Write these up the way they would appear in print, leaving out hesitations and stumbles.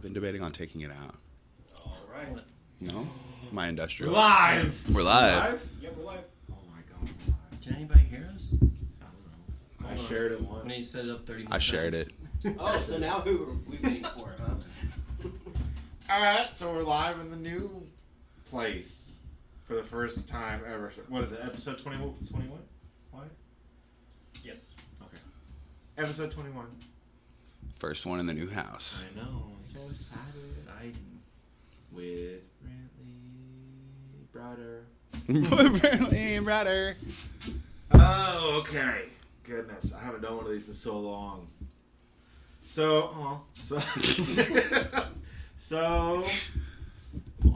I've been debating on taking it out. All right. No, my industrial. We're live. We're live. Yeah, we're live. Oh my god, we're live. Can anybody hear us? I don't know. I shared it once. When he set it up 30 minutes. I shared it. Oh, so now who are we waiting for, huh? Alright, so we're live in the new place for the first time ever. What is it, episode 21? What? Yes. Okay. Episode 21. First one in the new house. I know, I'm so excited. Exciting. With Brently, brother. Brently, brother. Oh, okay. Goodness, I haven't done one of these in so long. So I'm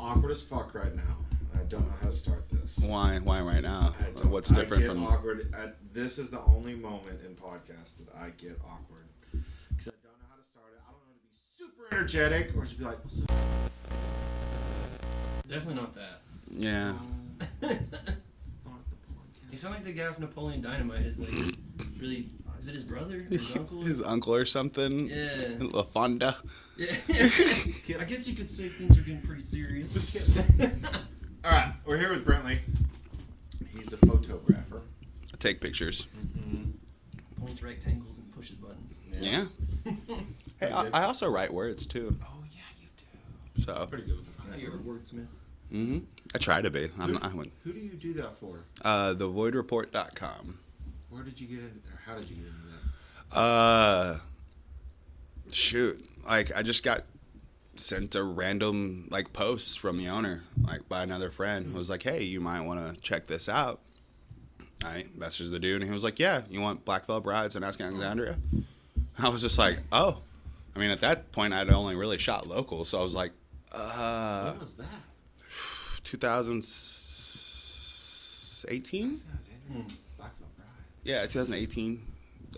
awkward as fuck right now. I don't know how to start this. Why right now? I don't- What's different I get from? awkward. This is the only moment in podcasts that I get awkward because I don't know how to start it. I don't know how to be super energetic or just be like, "What's up?" Definitely not that. Yeah. Start the podcast. You sound like the guy from Napoleon Dynamite. Is like really. Is it his brother? His uncle? His uncle or something. Yeah. La Fonda. Yeah. I guess you could say things are getting pretty serious. All right, we're here with Brently. He's a photographer. I take pictures. Points rectangles and pushes buttons. Yeah. Hey, I also write words too. Oh yeah, you do. So. Pretty good. Now you're a wordsmith. I try to be. I went. Who do you do that for? Thevoidreport.com. Where did you get in, or how did you get into that? Shoot. Like, I just got sent a random, like, post from the owner, like, by another friend. Who was like, hey, you might want to check this out. I messaged the dude, and he was like, yeah, you want Black Veil Brides and Asking Alexandria? I was just like, oh. I mean, at that point, I'd only really shot local, so I was like, When was that? 2018? Black Veil Bride. Yeah, 2018.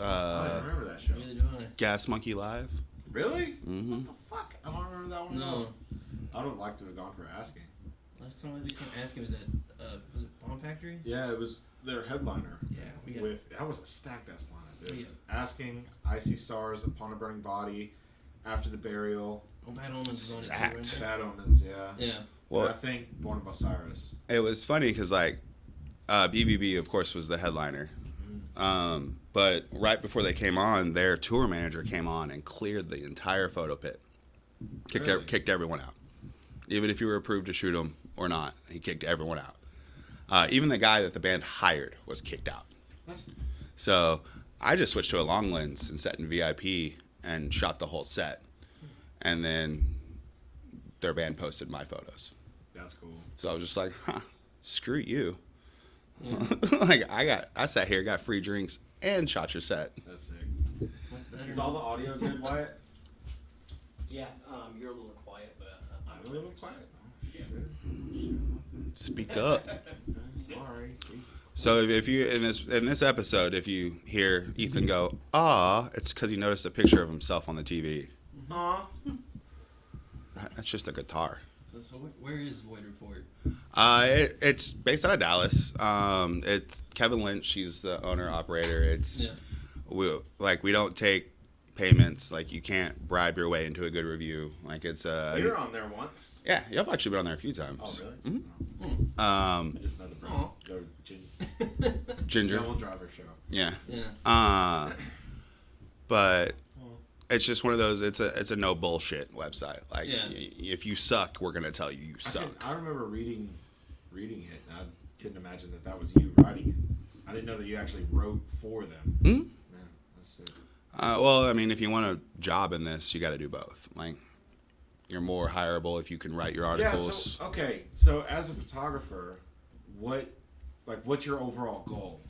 I remember that show. Really doing it. Gas Monkey Live. Really? Mm-hmm. What the fuck? I don't remember that one at No. all. I would have liked to have gone for Asking. Last time we seen Asking was at was it Bomb Factory? Yeah, it was their headliner. Yeah, we got That was a stacked ass lineup. It was Yeah. Asking, Icy Stars, Upon a Burning Body, After the Burial, Bad Omens is on it too, Stacked. right? Bad Omens, yeah. Yeah. Well, And I think Born of Osiris. it was funny because, like, BBB, of course, was the headliner. But right before they came on, their tour manager came on and cleared the entire photo pit. Really? Kicked everyone out. Even if you were approved to shoot them or not, he kicked everyone out. Even the guy that the band hired was kicked out. What? So I just switched to a long lens and set in VIP and shot the whole set. And then their band posted my photos. That's cool. So I was just like, huh, screw you. Yeah. Like, I sat here, got free drinks, and shot your set. That's sick. What's better? Is all the audio good, Wyatt? Yeah, you're a little quiet, but I'm A little quiet. Oh, shit. Speak up. Sorry. So if you in this episode, if you hear Ethan go, "Ah," it's because he noticed a picture of himself on the TV. Aw. That's just a guitar. So where is Void Report? It's based out of Dallas. It's Kevin Lynch. He's the owner operator. It's we don't take payments. Like, you can't bribe your way into a good review. Like, it's You were on there once. yeah. You've actually been on there a few Oh, times. really? Mhm. I just know the brand. Aw. The Ginger. Devil Driver show. Yeah. Yeah. But it's just one of those. It's a no bullshit website. Like, Yeah. if you suck, we're gonna tell you suck. I remember reading it, and I couldn't imagine that was you writing it. I didn't know that you actually wrote for them. Hmm? Yeah, that's sick. Well, I mean, if you want a job in this, you got to do both. Like, you're more hireable if you can write your articles. Yeah, so as a photographer, what's your overall goal?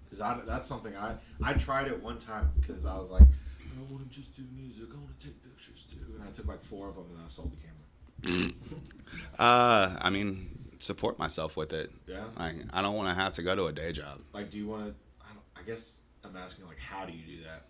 Because that's something I tried it one time because I was like, I don't want to just do music, I want to take pictures too. And I took like 4 of them and I sold the camera. I mean, support myself with it. Yeah? Like, I don't want to have to go to a day job. Like, do you want to, I guess I'm asking, like, how do you do that?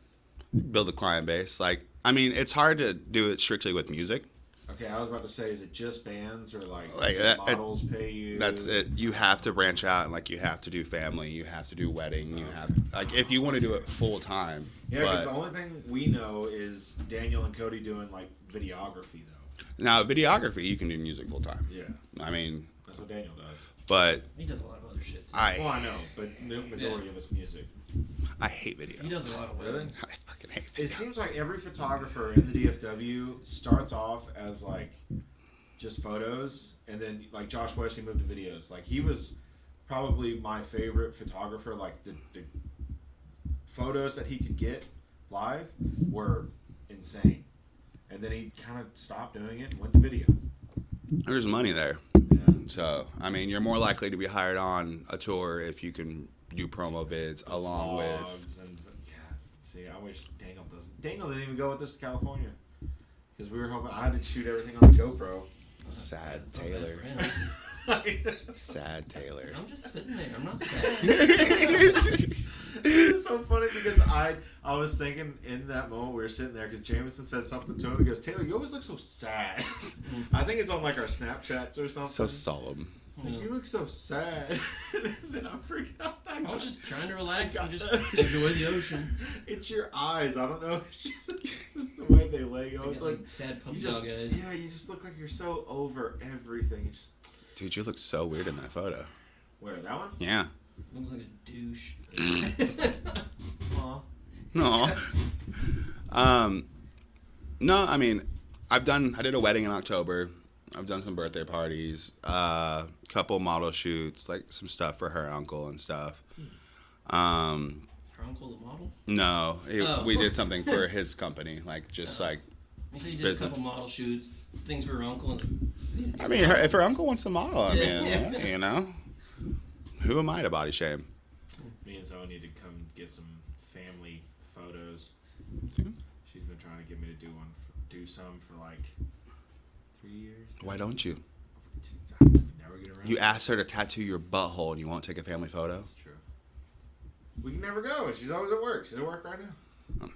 Build a client base. Like, I mean, it's hard to do it strictly with music Okay, I was about to say, is it just bands or like that- models pay you? That's it. You have to branch out, and like you have to do family, you have to do wedding, you have like if you want to do it full time. Yeah, because but the only thing we know is Daniel and Cody doing like videography though. now videography, you can do music full time. Yeah, I mean, that's what Daniel does. but He does a lot of other shit too. Well, I know, but the majority of it's music. I hate video. He does a lot of Really? weddings. I fucking hate It video. seems like every photographer in the DFW starts off as like just photos, and then like Josh Wesley moved to videos. Like he was probably my favorite photographer. Like the photos that he could get live were insane, and then he kind of stopped doing it and went to video. There's money there. Yeah. So, I mean, you're more likely to be hired on a tour if you can do promo vids along with. Vlogs and yeah. See, I wish Daniel doesn't. Daniel didn't even go with us to California because we were hoping I had to shoot everything on GoPro. Sad It's not bad Taylor. for him. Sad Taylor. I'm just sitting there. I'm not sad. It's so funny because I was thinking in that moment we were sitting there because Jameson said something to him. He goes, "Taylor, you always look so sad." I think it's on like our Snapchats or something. So solemn. It's like, you look so sad. And then I freak out. I was just trying to relax and just got- enjoy the ocean. It's your eyes. I don't know. It's just the way they lay. I I was got, like, sad you puppy just, dog eyes. yeah, you just look like you're so over everything. You just, Dude, you look so weird in that photo. where, that one? Yeah. Looks like a douche. Aw. No. No, I mean, I did a wedding in October. I've done some birthday parties, couple model shoots, like some stuff for her uncle and stuff. Her uncle, the model? No, Oh. we did something for his company, like just like. You said you did Business. a couple model shoots, things for her uncle. And I mean, if her uncle wants to model, I Yeah. mean, you know, who am I to body shame? Me and Zoe need to come get some family photos. Yeah. She's been trying to get me to do some for like 3 years. Why don't you? Just, I never get around. You asked her to tattoo your butthole, and you won't take a family photo. That's true. We can never go. She's always at work. She's at work right now.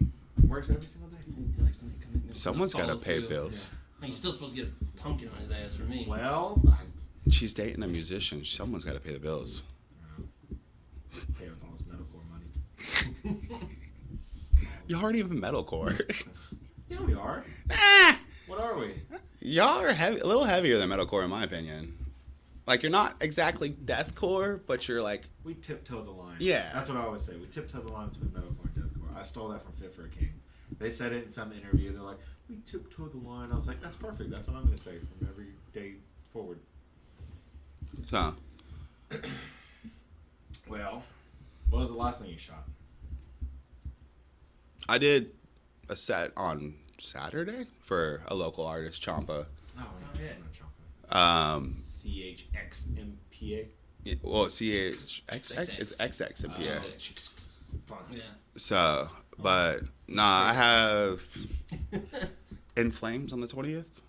Works every single day. he likes to make commitments. Someone's got to Follow pay through. bills. He's still supposed to get a pumpkin on his ass for me. Well, She's dating a musician. Someone's got to pay the bills. pay with all this metalcore money. Y'all aren't even metalcore. Yeah, we are. Ah! What are we? Y'all are heavy, a little heavier than metalcore, in my opinion. Like, you're not exactly deathcore, but you're like, We tiptoe the line. Yeah. That's what I always say. We tiptoe the line between metalcore and deathcore. I stole that from Fit for a King. They said it in some interview. They're like, we tiptoe the line. I was like, that's perfect. That's what I'm going to say from every day forward. so. Well, what was the last thing you shot? I did a set on Saturday for a local artist, Champa. Oh, yeah. CHXMPA. Well, CHXX is XX and PA. Yeah. So, but nah, I have In Flames on the 20th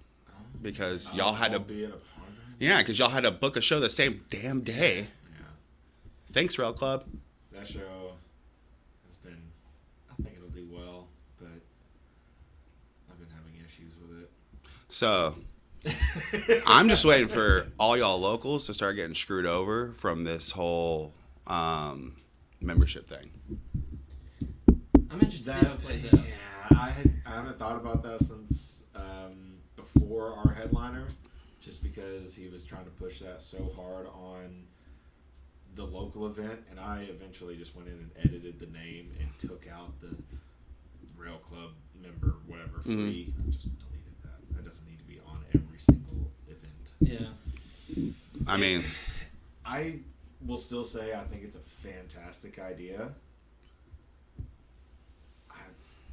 because y'all had to. be at a party. Yeah, because y'all had to book a show the same damn day. Yeah. Thanks, Rail Club. That show has been, I think it'll do well, but I've been having issues with it. So, I'm just waiting for all y'all locals to start getting screwed over from this whole membership thing. I'm interested to see how it plays out. Yeah, I haven't thought about that since before our headliner, just because he was trying to push that so hard on the local event, and I eventually just went in and edited the name and took out the Rail Club member whatever free. I just deleted that. That doesn't need to be on every single event. Yeah. I mean, I will still say I think it's a fantastic idea.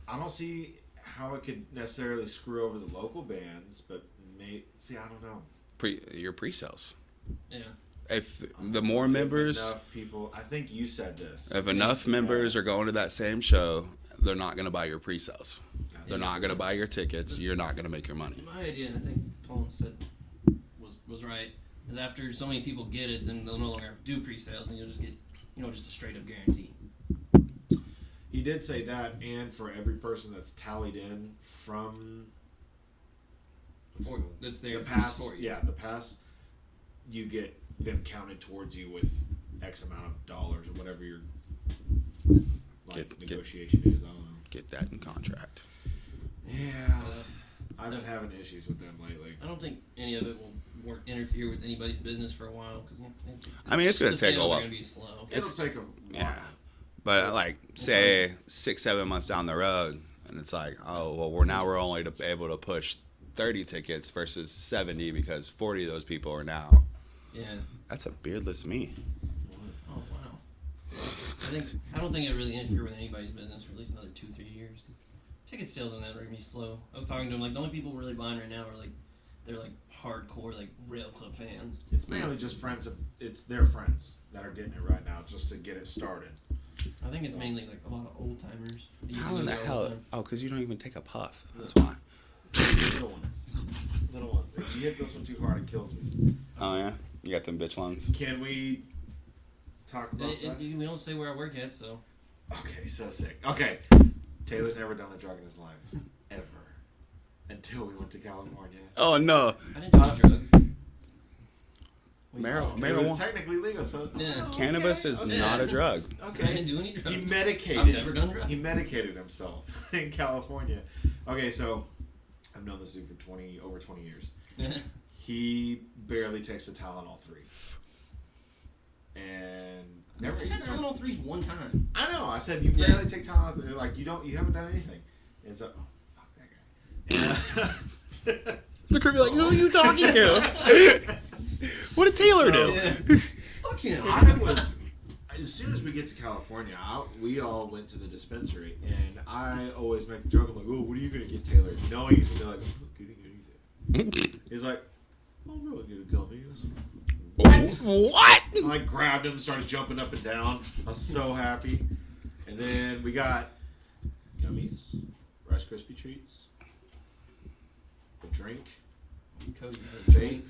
I don't see how it could necessarily screw over the local bands, but I don't know. your pre-sales. Yeah. If the more members, If enough people, I think you said this. if enough members are going to that same show, they're not going to buy your pre-sales. They're not going to buy your tickets. You're not going to make your money. My idea, and I think Paul said was right, is after so many people get it, then they'll no longer do pre-sales, and you'll just get, just a straight up guarantee. He did say that, and for every person that's tallied in from That's there. The pass, for you. yeah, the pass. You get them counted towards you with X amount of dollars or whatever your negotiation is. I don't know. Get that in contract. Yeah, I've been having issues with them lately. I don't think any of it will interfere with anybody's business for a while because I mean, it's gonna take a while. Going to be slow. It'll take a while. Yeah, but like say 6-7 months down the road, and it's like, oh well, we're only able to push 30 tickets versus 70 because 40 of those people are now. Yeah. That's a beardless me. Oh wow. I don't think it really interfere with anybody's business for at least another 2-3 years because ticket sales on that are gonna be slow. I was talking to them like the only people really buying right now are like they're like hardcore like rail club fans. It's mainly just friends. It's their friends that are getting it right now just to get it started. I think it's mainly like a lot of old timers. How in the hell? Oh, because you don't even take a puff. That's why. Little ones. Little ones. If you hit this one too hard, it kills me. Oh yeah, you got them bitch lungs. Can we talk about that? We don't say where I work at, so. Okay, so sick. Okay, Taylor's never done a drug in his life, ever, until we went to California. Oh no. I didn't do any drugs. It was Marijuana. technically legal, so Yeah. Cannabis is not a drug. I Okay. didn't do any drugs. He medicated. I've never done drugs. He medicated himself in California. Okay, so I've known this dude for over 20 years. He barely takes the Tylenol 3. And never. I've had Tylenol 3 one time. I know. I said you barely take Tylenol 3. Like you haven't done anything. And so, oh fuck that guy. And, The crew be like, who are you talking to? What did Taylor do? Yeah. Fuck him. I was, as soon as we get to California, we all went to the dispensary, and I always make the joke, I'm like, oh, what are you going to get, Taylor? Knowing he's going to be like, I'm not getting anything. He's like, oh, I'm going to get a gummy. I was like, What? I like grabbed him, started jumping up and down. I was so happy. And then we got gummies, Rice Krispie treats, a drink, Cody got a vape. joint.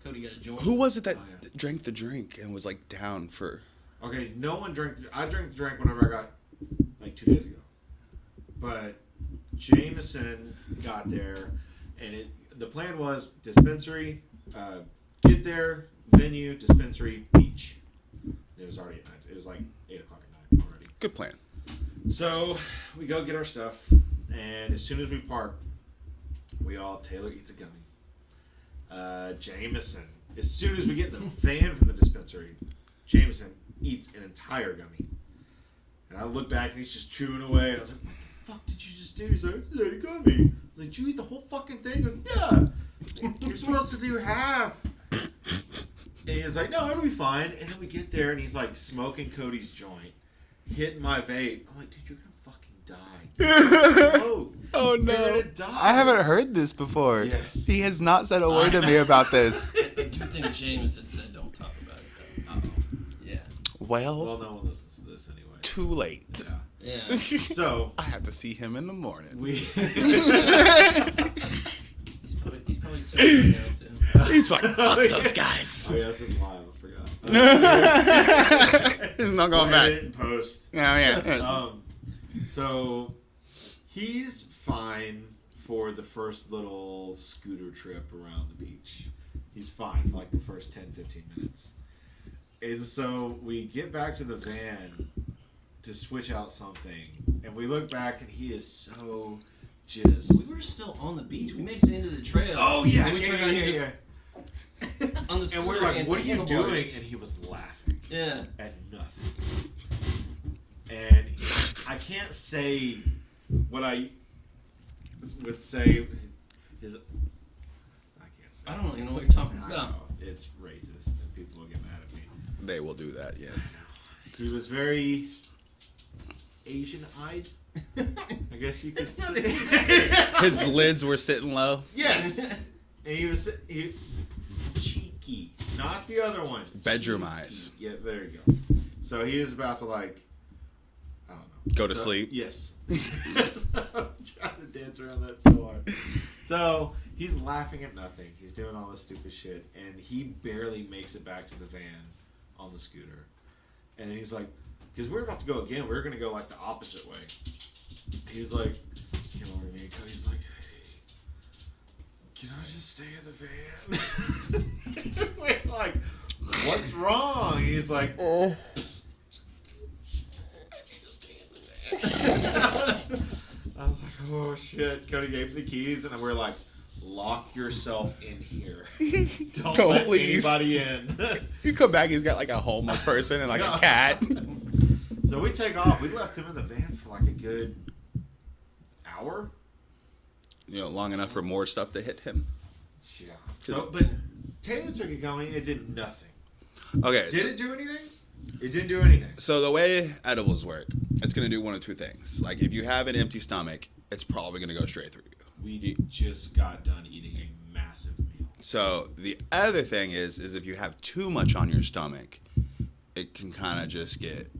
Cody got a joint. Who was it that Oh, yeah. drank the drink and was like down for? Okay, no one drank. I drank the drink whenever I got like 2 days ago, but Jameson got there, and the plan was dispensary, get there, venue, dispensary, beach. It was already at night. It was like 8 o'clock at night already. Good plan. So we go get our stuff, and as soon as we park, Taylor eats a gummy. Jameson, as soon as we get in the van from the dispensary, Jameson eats an entire gummy. And I look back and he's just chewing away, and I was like, what the fuck did you just do? He's like, I just ate a gummy. I was like, did you eat the whole fucking thing? He goes, yeah. You're supposed to do half. And he's like, no, it'll be fine. And then we get there, and he's like smoking Cody's joint, hitting my vape. I'm like, dude, you're gonna fucking die. Smoke. Oh You're gonna die. I haven't heard this before. Yes. He has not said a word to me about this. I do think Jameson said don't talk about it though. Uh-oh. Yeah. Well, Well, no one listens to this anyway. too late. Yeah. Yeah. So I have to see him in the morning. we. He's probably saying right now too. He's like, fuck Oh, those yeah. guys. Oh yeah, this is live. I forgot. He's not going I back. didn't post. Oh, yeah. So he's fine for the first little scooter trip around the beach. He's fine for like the first 10-15 minutes. And so we get back to the van to switch out something, and we look back, and he is so just. We were still on the beach. We made it to the end of the trail. Oh yeah, And we turned around and he just on the And we're scooter like, "What are you handlebars. doing?" And he was laughing Yeah. at nothing. And I can't say what I would say. His, I can't say. I don't even know what you're talking I about. know it's racist, and people will get mad at me. They will do that, yes. He was very Asian-eyed, I guess you could It's not say. His lids were sitting low. Yes, and he was cheeky, not the other one. Bedroom eyes. Yeah, there you go. So he was about to like, I don't know. Go to sleep. Yes. I'm trying to dance around that so hard. So he's laughing at nothing. He's doing all this stupid shit, and he barely makes it back to the van on the scooter. And then he's like, because we're about to go again. We're going to go like the opposite way. He's like, came over to me. He's like, hey, Can I just stay in the van? We're like, what's wrong? He's like, Psst. I need to stay in the van. I was like, oh shit. Cody gave me the keys, and we're like, lock yourself in here. Don't let leave. anybody in. You come back, he's got like a homeless person and like a cat. So we take off. We left him in the van for like a good hour. Long enough for more stuff to hit him. Yeah. So, but Taylor took it going. It did nothing. Okay. Did it do anything? It didn't do anything. So the way edibles work, it's going to do one of two things. Like if you have an empty stomach, it's probably going to go straight through you. We just got done eating a massive meal. So the other thing is if you have too much on your stomach, it can kind of just get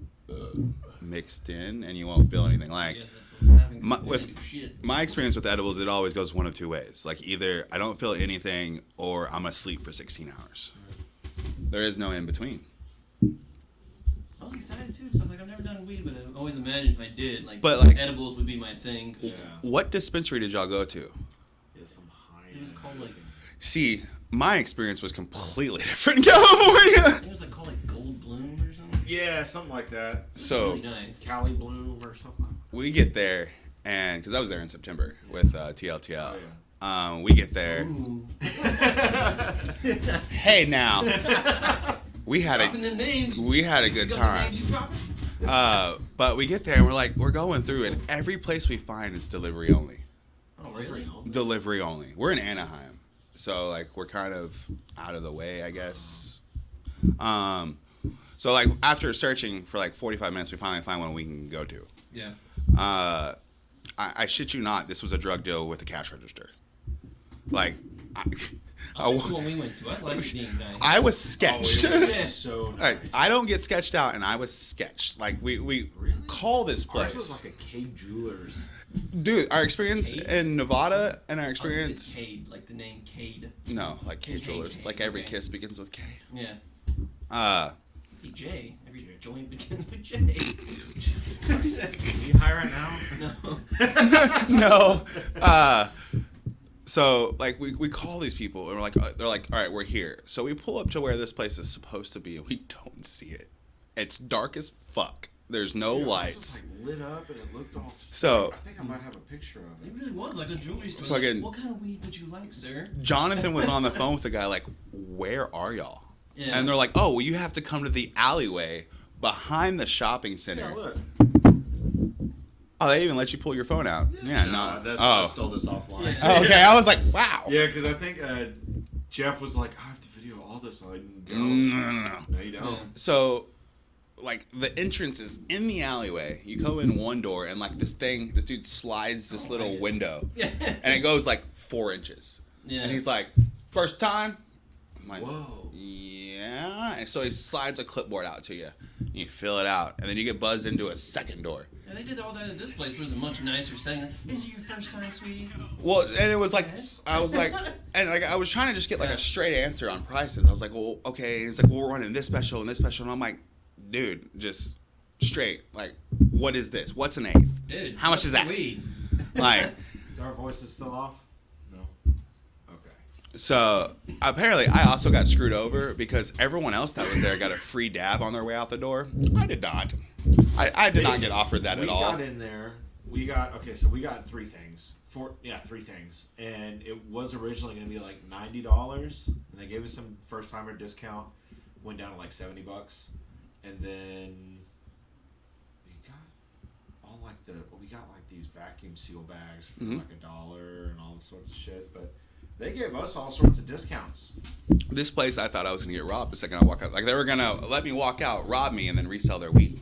mixed in and you won't feel anything. Like my experience with edibles, it always goes one of two ways. Like either I don't feel anything or I'm asleep for 16 hours. There is no in between. I was excited too, because I was like, I've never done weed, but I always imagined if I did, edibles would be my thing. So. Yeah. What dispensary did y'all go to? Yeah, some high. It was called like. See, my experience was completely different in California. I think it was like called like Gold Bloom or something. Yeah, something like that. So really nice. Cali Bloom or something. we get there, and because I was there in September with TLTL. Oh, We get there. Ooh. Hey now, we had Dropping them names. a good You got the time. names you dropping? But we get there and we're going through, and every place we find is delivery only. Oh really? Delivery only. We're in Anaheim, so like we're kind of out of the way, I guess. So like after searching for like 45 minutes, we finally find one we can go to. Yeah. I shit you not, this was a drug deal with a cash register. Like, I think the one we went to. I liked being nice. I was sketched. Oh, it was so nice. Like, I don't get sketched out, and I was sketched. Like, we Really? call this Ours place. was like a K Jewelers. Dude, our experience Cade? in Nevada and our Oh, experience... it's Cade, like the name Cade. No, like Cade Cade, Jewelers. Cade, Like every okay. kiss begins with K. Yeah. J. Every joint begins with J. Jesus Christ. Are you high right now? No. No. So like we call these people and we're like they're like, all right, we're here. So we pull up to where this place is supposed to be and we don't see it. It's dark as fuck. There's no Yeah, lights. It was just like lit up and it looked all. So- I think I might have a picture of It it. really was like a jewelry store. Fucking- Like, what kind of weed would you like, sir? Jonathan was on the phone with the guy like, where are y'all? Yeah. And they're like, oh, well, you have to come to the alleyway behind the shopping center. Yeah, look. Oh, they even let you pull your phone out. Yeah, no. I Oh. stole this offline. Yeah. Oh, okay, I was like, wow. Yeah, because I think Jeff was like, I have to video all this. I didn't go. No. No, you don't. Yeah. So, like, the entrance is in the alleyway. You go in one door, and, like, this dude slides this little window, Yeah. and it goes, like, 4 inches. Yeah. And he's like, first time? I'm like, Whoa. yeah. And so he slides a clipboard out to you. You fill it out, and then you get buzzed into a second door. Yeah, they did all that at this place, but it was a much nicer setting. Like, is it your first time, sweetie? Well, and it was like, I was like, and like I was trying to just get like a straight answer on prices. I was like, well, okay. And he's like, well, we're running this special and this special, and I'm like, dude, just straight. Like, what is this? What's an eighth? Dude, How much is that? Weed. Like, Is our voices still off? No. Okay. so apparently I also got screwed over because everyone else that was there got a free dab on their way out the door. I did not. I did not get offered that we at all. got in there. We got 3 things. 3 things, and it was originally going to be like $90, and they gave us some first timer discount. Went down to like $70, and then we got like these vacuum seal bags for Mhm. like $1 and all this sorts of shit. But they gave us all sorts of discounts. This place, I thought I was gonna get robbed the second I walk out. Like they were gonna let me walk out, rob me, and then resell their weed.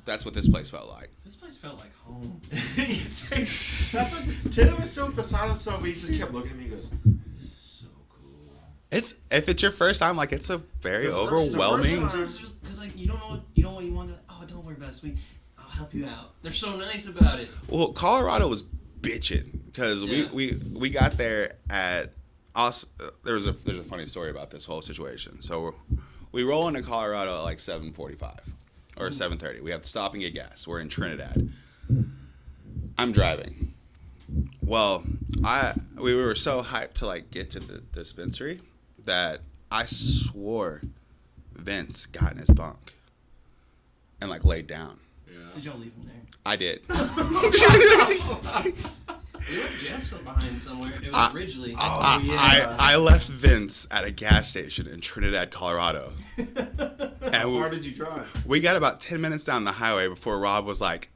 That's what this place felt like. This place felt like home. That's what Taylor was so beside himself, but he just kept looking at me and goes, "This is so cool." If it's your first time, like it's a very The fir- overwhelming. the first Because like you don't know what you want. Oh, don't worry about it, sweet. I'll help you out. They're so nice about it. Well, Colorado was bitching because Yeah. we got there at us. There's a funny story about this whole situation. So we roll into Colorado at like 7:45 or 7:30. We have to stop and get gas. We're in Trinidad. I'm driving. Well, We were so hyped to like get to the dispensary that I swore Vince got in his bunk and like laid down. Yeah. Did y'all leave him there? I did. We left Jeff behind somewhere. It was Ridgely. I left Vince at a gas station in Trinidad, Colorado. How far did you drive? We got about 10 minutes down the highway before Rob was like,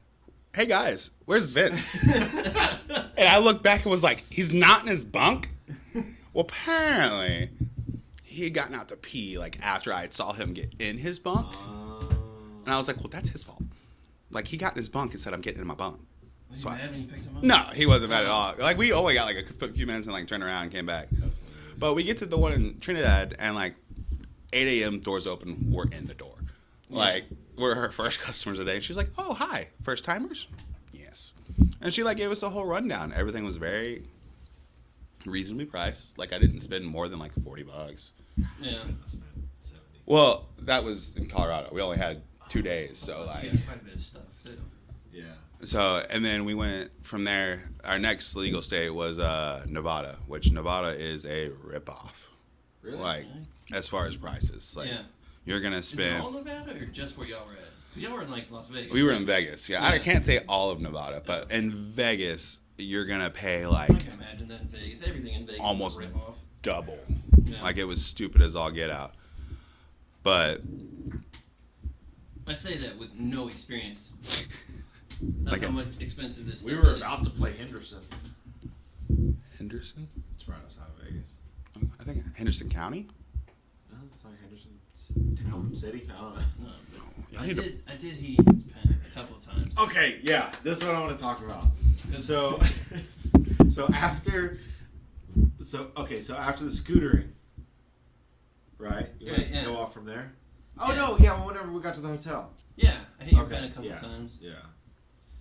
"Hey guys, where's Vince?" And I looked back and was like, "He's not in his bunk?" Well, apparently he had gotten out to pee like after I saw him get in his bunk. And I was like, "Well, that's his fault." Like, he got in his bunk and said, "I'm getting in my bunk." Was he mad when you picked him up? No, he wasn't mad at all. Like, we only got like a few minutes and like turned around and came back. But we get to the one in Trinidad and like 8 a.m. doors open. We're in the door. Like, we're her first customers of the day. And she's like, "Oh, hi. First timers?" Yes. And she like gave us a whole rundown. Everything was very reasonably priced. Like, I didn't spend more than like $40. Yeah. I spent 70. Well, that was in Colorado. We only had 2 days. So like, Yeah, quite a bit of stuff too. Yeah. so, and then we went from there. Our next legal state was Nevada, which Nevada is a ripoff. Really? Like, as far as prices. Like, Yeah. you're going to Is it spend. all Nevada or just where y'all were at? 'Cause y'all were in like Las Vegas. We were in Vegas. Yeah, I Yeah. can't say all of Nevada, but in Vegas, you're going to pay I like can imagine that in Vegas. Everything in Vegas Almost is a rip-off. double. Yeah. Like, it was stupid as all get out. But, I say that with no experience of Like how a- much expensive this We stuff were is. about to play Henderson. Henderson? It's right outside of Vegas. I think Henderson County? No, it's like Henderson town, city. I don't know. No, but Y'all I need to- did heat his pen a couple of times. Okay, yeah, this is what I want to talk about. So, so after the scootering, right? You want to Yeah. go off from there? Oh Yeah. no, yeah. Well, whenever we got to the hotel. Yeah, I hit your Okay, pen a couple yeah. of times. Yeah,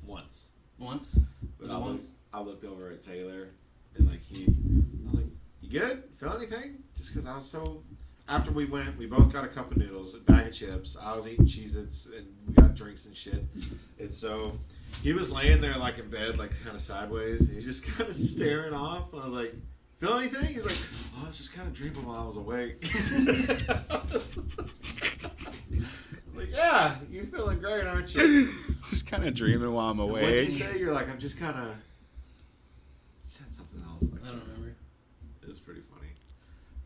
once. Once. Was I it looked, once? I looked over at Taylor, and like I was like, "You good? Feel anything?" Just because I was so. After we went, we both got a cup of noodles, a bag of chips. I was eating Cheez-Its, and we got drinks and shit. And so he was laying there like in bed, like kind of sideways. And he's just kind of staring off. And I was like, "Feel anything?" He's like, "Oh, I was just kind of dreaming while I was awake." Like, yeah, you're feeling great, aren't you? Just kind of dreaming while I'm What'd you awake. say? You're like, I'm just kind of said something else. Like, I don't remember. it was pretty funny.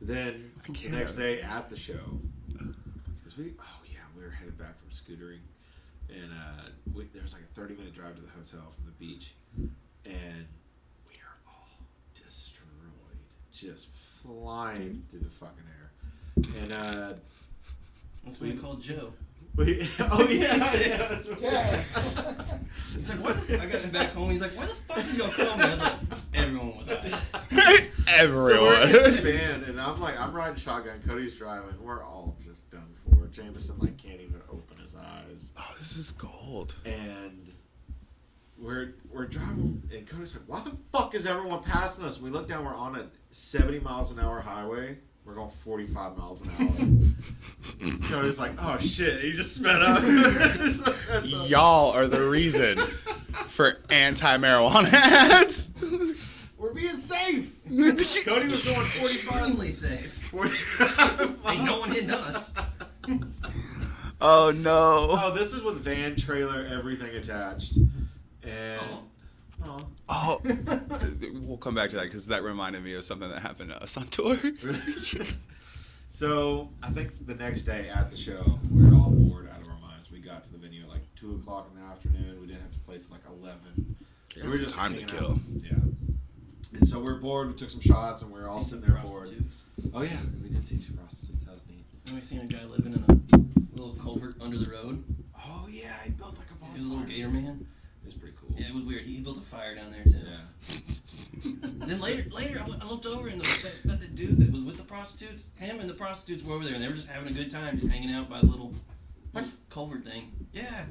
Then I the can't- next day at the show, because we were headed back from scootering, and there was like a 30-minute drive to the hotel from the beach, and we are all destroyed, just flying through the fucking air, and That's what we called Joe. oh yeah, that's what He's like, what the I got him back home. He's like, why the fuck did y'all call me? I was like, everyone was out. So we're in Everyone. this van, and I'm riding shotgun. Cody's driving. We're all just done for. Jameson like can't even open his eyes, Oh, this is gold. and we're driving. And Cody's like, "Why the fuck is everyone passing us?" We look down. We're on a 70 miles an hour highway. We're going 45 miles an hour. Cody's like, "Oh shit!" He just sped up. Y'all are the reason for anti-marijuana ads. We're being safe. Cody was going 45. Extremely safe. 45 Ain't no one hitting us. Oh no. Oh, this is with van, trailer, everything attached. And Oh, we'll come back to that because that reminded me of something that happened to us on tour. So I think the next day at the show, we were all bored out of our minds. We got to the venue at like 2 o'clock in the afternoon. We didn't have to play till like 11. Yeah, We some were just time to hanging kill. out. Yeah. And so we were bored. We took some shots, and we were all See sitting some there bored. prostitutes. Oh yeah, we did see 2 prostitutes. That was neat. And we seen a guy living in a little culvert under the road. Oh yeah, he built like a bonfire. He was a little gator man. It was pretty cool. Yeah, it was weird. He built a fire down there too. Yeah. And then later, I looked over and that the dude that was with the prostitutes, him and the prostitutes were over there, and they were just having a good time, just hanging out by the little culvert thing. Yeah.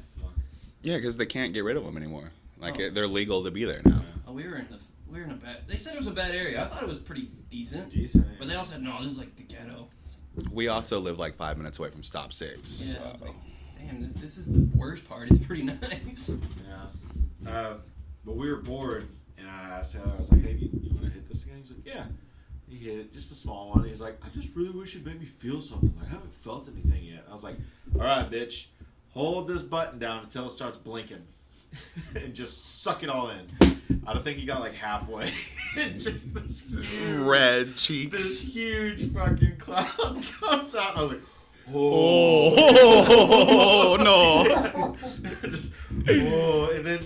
Yeah, because they can't get rid of them anymore. Like, Oh. they're legal to be there now. Oh, we were in a bad. They said it was a bad area. I thought it was pretty decent, Decent. but they all said no. This is like the ghetto. We also live like 5 minutes away from Stop 6. Yeah. I was so. like, damn, this is the worst part. It's pretty nice. Yeah. But we were bored, and I asked Taylor, I was like, "Hey, you gonna hit this again?" He's like, "Yeah." He hit it, just a small one. He's like, "I just really wish it made me feel something. Like, I haven't felt anything yet." I was like, "All right, bitch, hold this button down until it starts blinking, and just suck it all in." I don't think he got like halfway. Just this Red cheeks. This huge fucking cloud comes out. I was like, Oh, no. Just, oh, and then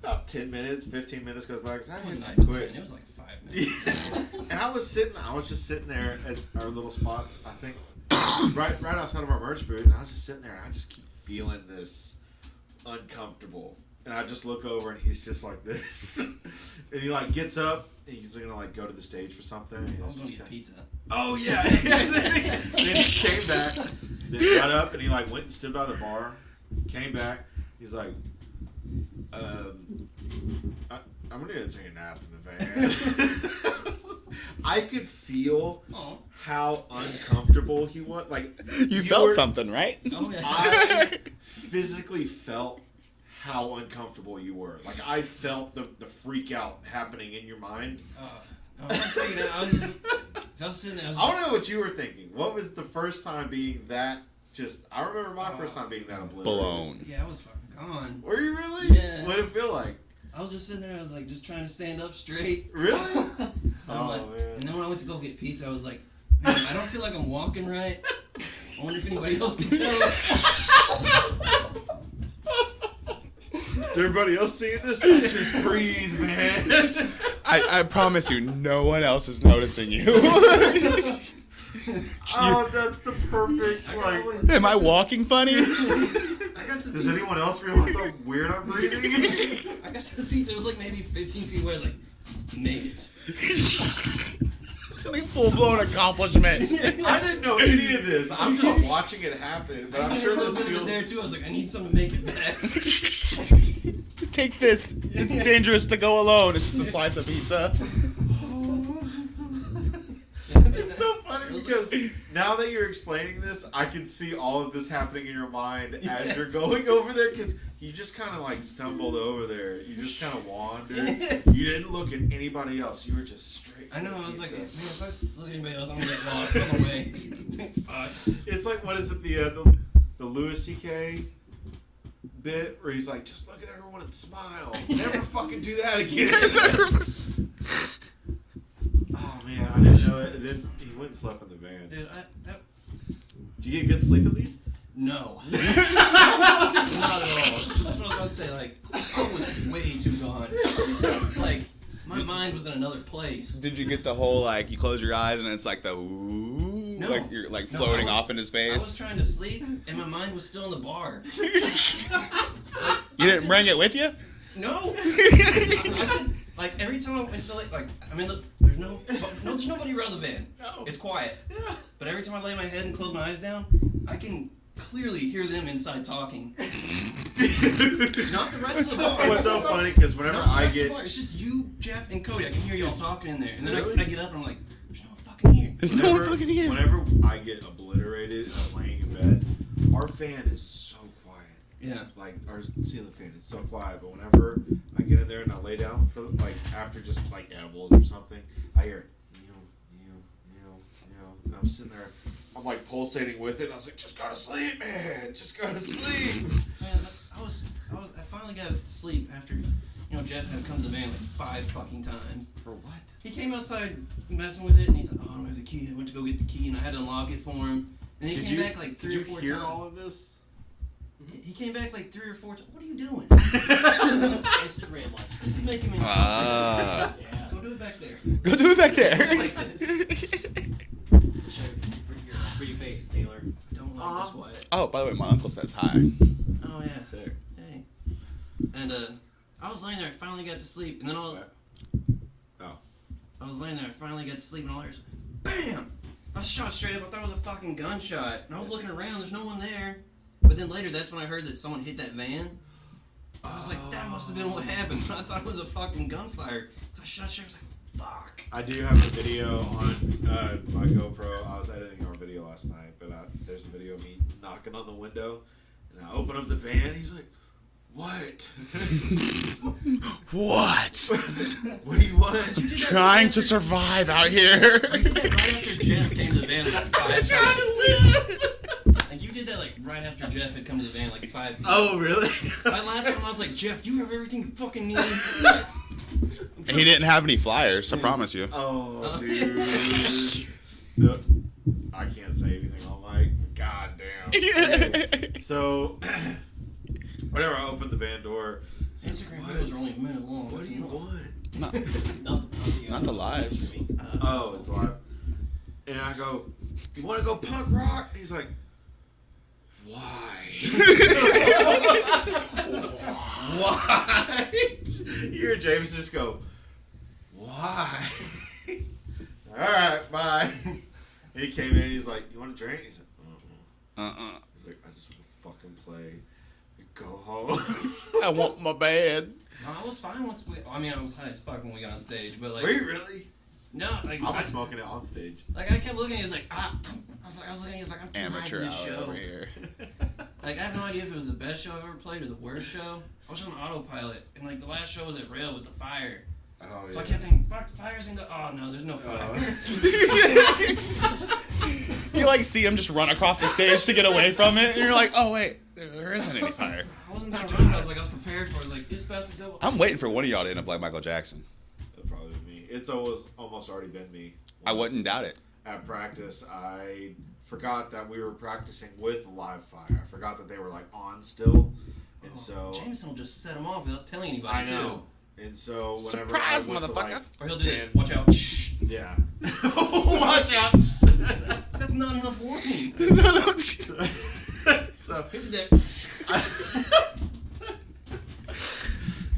about 10 minutes, 15 minutes goes by because I It was had not some even quick. 10, it was like 5 minutes. And I was just sitting there at our little spot, I think, right outside of our merch booth, and I was just sitting there, and I just keep feeling this uncomfortable. And I just look over, and he's just like this. And he, like, gets up, and he's going to, like, go to the stage for something. And I was he's gonna just get pizza. Oh, yeah. And then he came back, then got up, and he, like, went and stood by the bar, came back. He's like, I'm going to go take a nap in the van. I could feel how uncomfortable he was. Like, You felt something, right? Oh yeah. I physically felt how uncomfortable you were. Like, I felt the freak out happening in your mind. I was freaking out. I was sitting there. I want to know what you were thinking. What was the first time being that I remember my first time being that obliterated. Blown. Yeah, I was fucking gone. Were you really? Yeah. What did it feel like? I was just sitting there. I was like, just trying to stand up straight. Really? I'm like, man. and then when I went to go get pizza, I was like, man, I don't feel like I'm walking right. I wonder if anybody else can tell. Is everybody else seeing this? Just breathe, man. I promise you, no one else is noticing you. Oh, that's the perfect, like... Am I walking funny? I got to the Does pizza. anyone else realize how weird I'm breathing? I got to the pizza. It was like maybe 15 feet away. I was like, made it. It's like full-blown accomplishment. I didn't know any of this. I'm just watching it happen, but I'm sure this I feels... there too. I was like, I need something to make it back. Take this. It's dangerous to go alone. It's just a slice of pizza. It's so funny because now that you're explaining this, I can see all of this happening in your mind as you're going over there because you just kind of like stumbled over there. You just kind of wandered. You didn't look at anybody else. You were just straight. I know. for the I was like, man, pizza. if I look at anybody else, I'm gonna get lost. Come away. Fuck. It's like, what is it, the Louis C.K. bit where he's like, just look at everyone and smile. Never fucking do that again. Oh man, I didn't know it. And then he went and slept in the van. Dude, Did you get good sleep at least? no. Not at all. That's what I was about to say. Like, I was way too gone. Like, my mind was in another place. Did you get the whole, like, you close your eyes and it's like the ooh, No. like you're like No, floating I was- off into I was space? trying to sleep, and my mind was still in the bar. You didn't bring it with you? No. I could, like, every time I went to, like, I mean, look, there's nobody around the van. No. It's quiet. Yeah. But every time I lay my head and close my eyes down, I can clearly hear them inside talking. Not the rest of the bar. It's so funny because whenever Not the I rest of the get... bar. It's just you, Jeff, and Cody. I can hear y'all talking in there. And then Really? I get up and I'm like, there's no one fucking here. There's no one fucking here. Whenever I get obliterated laying in bed, our fan is so quiet. Yeah. Like, our ceiling fan is so quiet, but whenever I get in there and I lay down for, like, after just, like, edibles or something, I hear, and I'm sitting there, I'm, like, pulsating with it, and I was like, just go to sleep, man, just go to sleep. Man, I finally got to sleep after, Jeff had to come to the van like 5 fucking times. For what? He came outside messing with it, and he's like, oh, I don't have the key. I went to go get the key, and I had to unlock it for him. And he came back like 3 or 4 Did you hear times. all of this? He came back like 3 or 4 times. What are you doing? Instagram like This is making me Ah. yeah. Go do it back there. Go do it back there. Like this. Your pretty face, Taylor. I don't like this Wyatt. Oh, by the way, my uncle says hi. Oh, yeah. Sick. Hey. And I was laying there. I finally got to sleep. And then Oh. I was laying there. I finally got to sleep. And all there's BAM! I shot straight up. I thought it was a fucking gunshot. And I was looking around. There's no one there. But then later, that's when I heard that someone hit that van. I was like, that must have been what happened. I thought it was a fucking gunfire. So I shot straight. I was like, fuck. I do have a video on my GoPro. I was editing our video last night, but there's a video of me knocking on the window, and I open up the van. He's like, What? What? What do you want? You did that Trying right to after- survive out here. You did that right after Jeff came to the van like 5 Trying times. to live. Like you did that like right after Jeff had come to the van like 5 times. Oh, really? My last time I was like, Jeff, you have everything you fucking need. He didn't have any flyers, I promise you. Oh, dude. No, I can't say anything on mic. God damn. Okay. So, whenever I opened the van door, Instagram what? videos are only a minute long. What That's do you enough. want? Not the lives. Oh, it's live. And I go, you want to go punk rock? And he's like, why? Why? You hear James just go, why? All right, bye. He came in. He's like, you want a drink? He's like, He's like, I just want to fucking play. Go home. I want my bed. No, I was fine once we. I mean, I was high as fuck when we got on stage, but like. Were you really? No, like. I was smoking it on stage. Like I kept looking, he was like, I was looking, he was like, I'm too Amateur high for this hour show. over here. Like I have no idea if it was the best show I've ever played or the worst show. I was on autopilot, and like the last show was at Rail with the fire. Oh, So I yeah. kept thinking, fuck, the fire's in the. Oh no, there's no fire. You like see him just run across the stage to get away from it, and you're like, oh wait, there isn't any fire. I wasn't gonna run. I was like, I was prepared for it. Like it's about to go. I'm waiting for one of y'all to end up like Michael Jackson. That'd probably be me. It's almost already been me. I wouldn't doubt it. At practice, I forgot that we were practicing with live fire. I forgot that they were like on still, and so Jameson will just set him off without telling anybody. I know. And so whenever Surprise, I went to, motherfucker. like, Or he'll do this. stand- Watch out. Shh. Yeah. Watch out. That's not enough warning. So Hit the deck.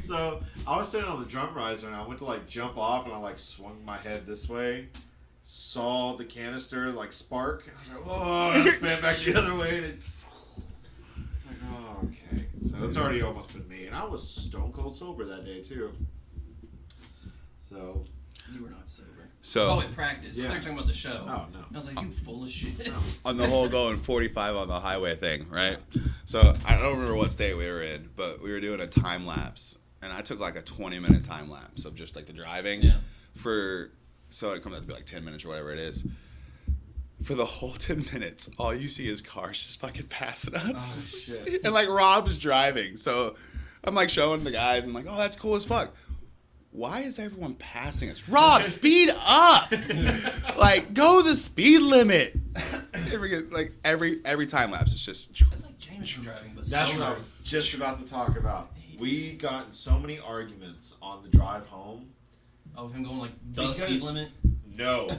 So I was sitting on the drum riser and I went to like jump off and I like swung my head this way, saw the canister like spark. And I was like, oh, and I span back the other way and it's like, oh, okay. So it's already almost been me, and I was stone cold sober that day too. So You were not sober. So Oh, at practice. I Yeah. thought you were talking about the show. oh no. I was like, you full of shit. on the whole going 45 on the highway thing, right? So I don't remember what state we were in, but we were doing a time lapse, and I took like a 20-minute time lapse of just like the driving Yeah. so it comes out to be like 10 minutes or whatever it is. For the whole 10 minutes, all you see is cars just fucking passing us. Oh, shit. And like Rob's driving. So I'm like showing the guys and like, oh, that's cool as fuck. Why is everyone passing us? Rob, speed up! Like, go the speed limit. Every time lapse, it's just. That's like Jameson driving, but That's sober. what I was just about to talk about. We got in so many arguments on the drive home. Of him going like the Because- speed limit. No,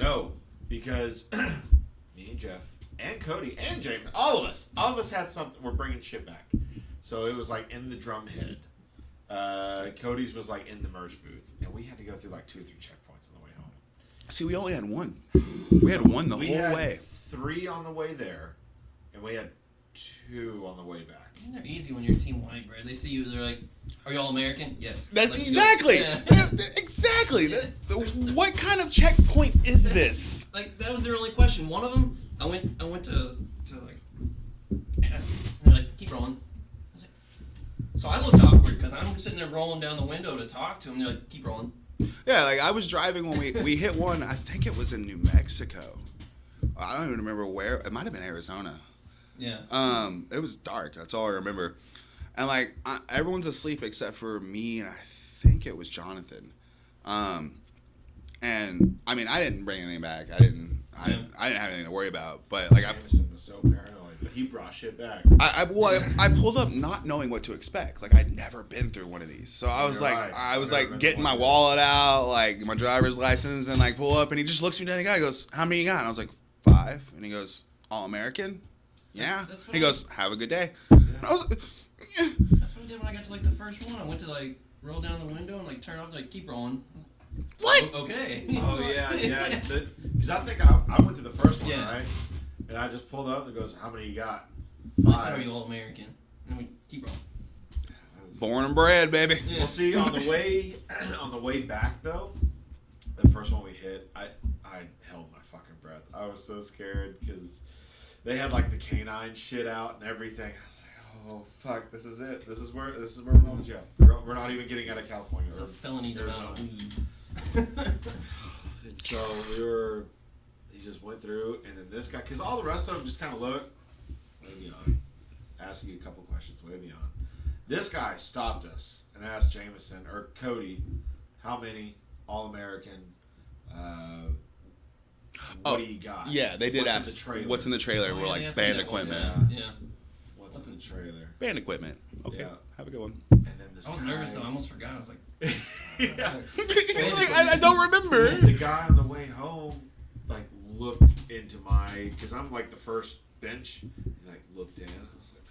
no, because me and Jeff and Cody and James, all of us had something. We're bringing shit back, so it was like in the drum head. Cody's was like in the merch booth, and we had to go through like 2 or 3 checkpoints on the way home. See, we only had one. We had one the We whole had way. 3 on the way there, and we had 2 on the way back. I mean, they're easy when you're Team White Bread. They see you, they're like, "Are you all American?" Yes. That's Like, you go, exactly. yeah. Exactly. What kind of checkpoint is this? Like that was their only question. One of them, I went to like, and they're like, keep rolling. I was like, so I looked awkward because I'm sitting there rolling down the window to talk to them. They're like, keep rolling. Yeah, like I was driving when we hit one. I think it was in New Mexico. I don't even remember where. It might have been Arizona. Yeah. It was dark. That's all I remember. And like everyone's asleep except for me and I think it was Jonathan. And I mean I didn't bring anything back. I didn't have anything to worry about. But like Jameson was so paranoid, but he brought shit back. I pulled up not knowing what to expect. Like I'd never been through one of these, so I was You're like, right. I was I've never like been getting to my one. wallet out, like my driver's license, and like pull up, and he just looks me down. The guy goes, "How many you got?" And I was like, 5. And he goes, "All American?" Yeah. That's what He I- goes, "Have a good day." And I was, That's what I did when I got to like the first one. I went to like roll down the window and like turn off, like keep rolling. "What?" Okay. Oh yeah, yeah. Because I think I went to the first one, Yeah. right? And I just pulled up and it goes, "How many you got?" I said, 5. "Are you all American?" And then we keep rolling. Born and bred, baby. Yeah. Well, see, on the way back though, the first one we hit, I held my fucking breath. I was so scared because they had like the canine shit out and everything. I was like, Oh fuck! This is it. This is where we're going to jail. We're not even getting out of California. It's a felony's amount of weed. And so he just went through, and then this guy, because all the rest of them just kind of look, way beyond, ask you a couple questions, way beyond. This guy stopped us and asked Jameson or Cody, how many All-American, what do you got? Yeah, they did What's ask, in the trailer? what's in the trailer? Oh, We're yeah, like, they asked band me that one equipment. time. Yeah. What's in the trailer? Band equipment. Okay, Yeah. have a good one. And then this I was guy, nervous though. I almost forgot. I was like, yeah. I don't remember. The guy on the way home, like, looked into my, because I'm like the first bench. He like looked in. I was like,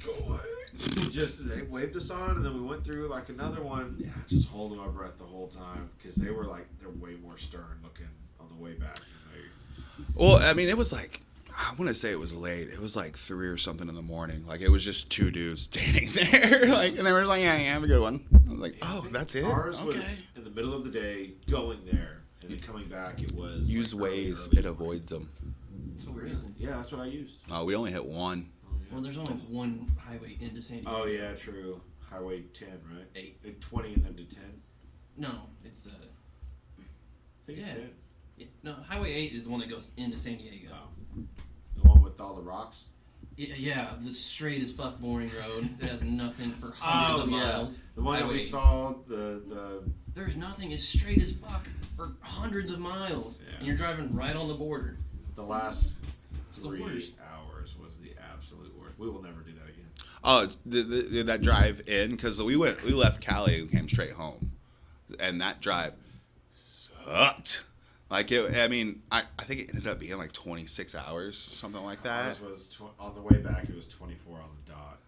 go away. They waved us on, and then we went through like another one. Yeah, just holding my breath the whole time because they're way more stern looking on the way back. Than Well, I mean, it was like, I want to say it was late. It was like 3 or something in the morning. Like, it was just 2 dudes standing there. Like, and they were like, yeah, have a good one. I was like, oh, that's it? Ours Okay. was in the middle of the day going there, and then coming back. It was Use like Waze. early It avoids them. that's what we're using. Yeah, that's what I used. Oh, we only hit one. Well, there's only one highway into San Diego. Oh yeah, true. Highway 10, right? 8. 20 and then to 10. No, it's I think it's Yeah. 10. no, Highway 8 is the one that goes into San Diego. Oh. The one with all the rocks. Yeah, the straight as fuck boring road that has nothing for hundreds of miles. The one that Highway we 8. saw. The There's nothing. It's straight as fuck for hundreds of miles, Yeah. and you're driving right on the border. the last It's the 3 worst. hours was the absolute worst. We will never do that again. Oh, that drive in, because we left Cali and came straight home. And that drive sucked. Like, I think it ended up being like 26 hours, something like that. Ours was on the way back. It was 24 on the dot.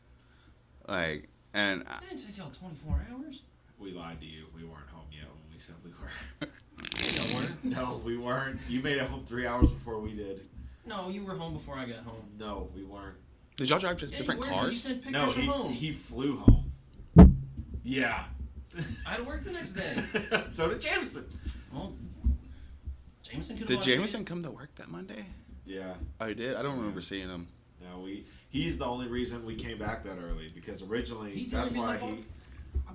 Like, and That didn't take y'all 24 hours. We lied to you. We weren't home yet when we said we were. Y'all weren't? No, we weren't. You made it home 3 hours before we did. No, you were home before I got home. No, we weren't. did y'all drive just Yeah, different you were, 'cause You cars? sent pictures No, from home. he flew home. Yeah. I had to work the next day. So did Jameson. Well, Jameson could have Did watched Jameson come to work that Monday? Yeah. Oh, he did? I don't remember seeing him. No, he's the only reason we came back that early because originally He's the that's only why reason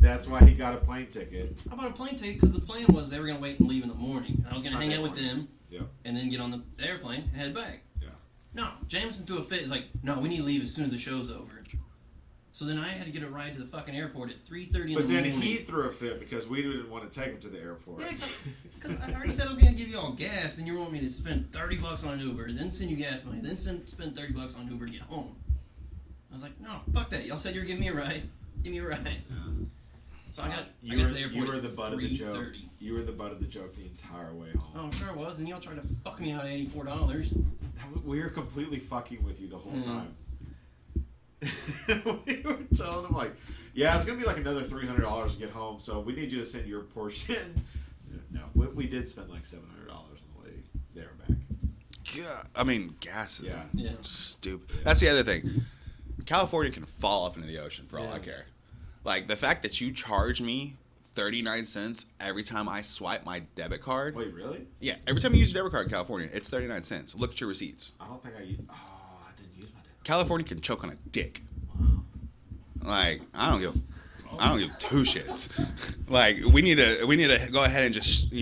that's why he got a plane ticket. I bought a plane ticket because the plan was they were going to wait and leave in the morning. And I was going to hang Sunday out with morning. them Yep. and then get on the airplane and head back. Yeah. No, Jameson threw a fit. He's like, no, we need to leave as soon as the show's over. So then I had to get a ride to the fucking airport at 3:30 in But the then morning. he threw a fit because we didn't want to take him to the airport. Yeah, because I already said I was going to give you all gas, then you want me to spend $30 on an Uber, then send you gas money, then spend $30 on Uber to get home. I was like, no, fuck that. Y'all said you were giving me a ride. Give me a ride. Yeah. So I got You to were the airport the at butt of the joke. 3:30. You were the butt of the joke the entire way home. Oh, sure it was. And y'all tried to fuck me out of $84. We were completely fucking with you the whole Mhm. time. We were telling him like, yeah, it's gonna be like another $300 to get home, so we need you to send your portion. No, we did spend like $700 on the way there and back. Yeah, I mean, gas is Yeah. stupid. That's the other thing. California can fall off into the ocean for all I Yeah. care. Like, the fact that you charge me 39 cents every time I swipe my debit card. Wait, really? Yeah, every time you use your debit card in California, it's 39 cents. Look at your receipts. I don't think I didn't use my debit. California can choke on a dick. Wow. Like, I don't give two shits. Like, we need to go ahead and just,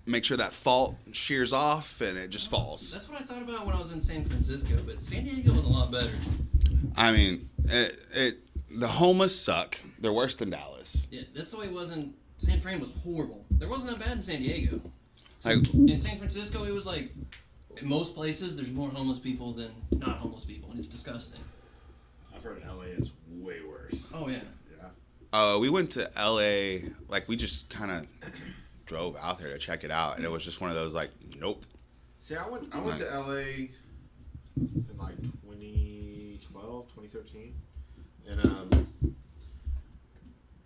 make sure that fault shears off and it just falls. That's what I thought about when I was in San Francisco, but San Diego was a lot better. I mean, the homeless suck. They're worse than Dallas. Yeah, that's the way it was in San Fran. Was horrible. There wasn't that bad in San Diego. Like, In San Francisco, it was like in most places there's more homeless people than not homeless people, and it's disgusting. I've heard in LA it's way worse. Oh yeah. Yeah. we went to LA, like, we just kind of drove out there to check it out, and it was just one of those, like, nope. See, I went to LA in like 2012, 2013.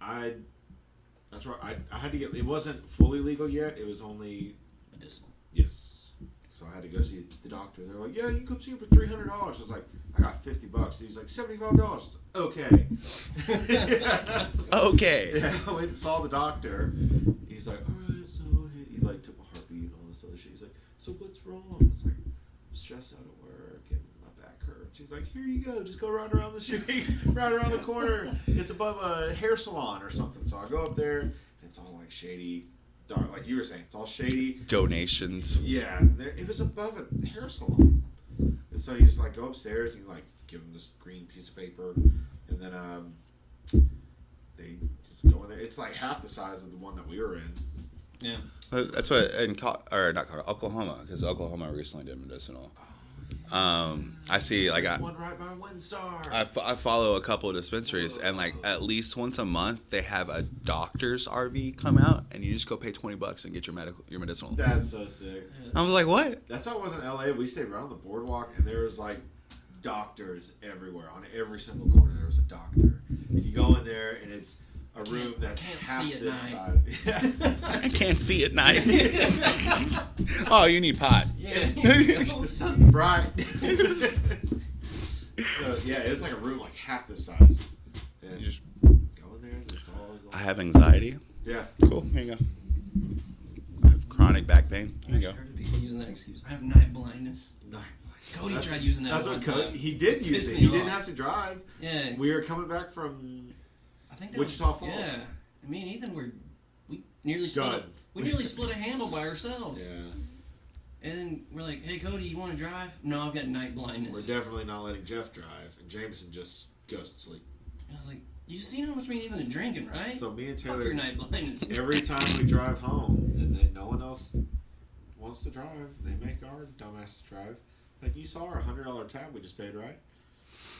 And that's right. I had to get. It wasn't fully legal yet. It was only Medicinal. yes. So I had to go see the doctor. They're like, yeah, you can come see him for $300. I was like, I got $50. He's like, $75. Okay. Okay. Yeah, I went and saw the doctor. He's like, all right. So he like took my heartbeat and all this other shit. He's like, so what's wrong? It's like, I'm stressed out at work and my back hurts. He's He's like, here you go, just go right around the street, right around the corner. It's above a hair salon or something. So I go up there, and it's all like shady, dark, like you were saying, it's all shady. Donations. Yeah, it was above a hair salon. And so you just like go upstairs and you like give them this green piece of paper, and then they just go in there. It's like half the size of the one that we were in. Yeah. That's what Oklahoma, because Oklahoma recently did medicinal. I see, like, One right by WinStar. I follow a couple of dispensaries, and like at least once a month they have a doctor's RV come out, and you just go pay $20 and get your medicinal. That's so sick. I was like, what? That's how it was in LA. We stayed right on the boardwalk, and there was like doctors everywhere. On every single corner, there was a doctor. And you go in there, and it's a room that's half this size. I can't see at night. Oh, you need pot. Yeah. The sun's bright. So yeah, it's like a room like half this size. And You just- go in there, and it's all I have anxiety. yeah. Cool. Here you go. I have chronic back pain. Here you go. I've heard of people using that excuse. I have night blindness. Nice. Cody tried using that That's one what time. Cody. He did use Pissed it. me He off. didn't have to drive. Yeah. We were coming back from I think that Wichita was, Falls. Yeah. Me and Ethan we nearly split Done. we nearly split a handle by ourselves. Yeah. And then we're like, hey Cody, you want to drive? No, I've got night We're blindness. definitely not letting Jeff drive, and Jameson just goes to sleep. And I was like, you've seen how much we Ethan are drinking, right? So me and Fuck Taylor, your night blindness. every time we drive home, and then no one else wants to drive, they make our dumbass drive. Like, you saw our $100 tab we just paid, right?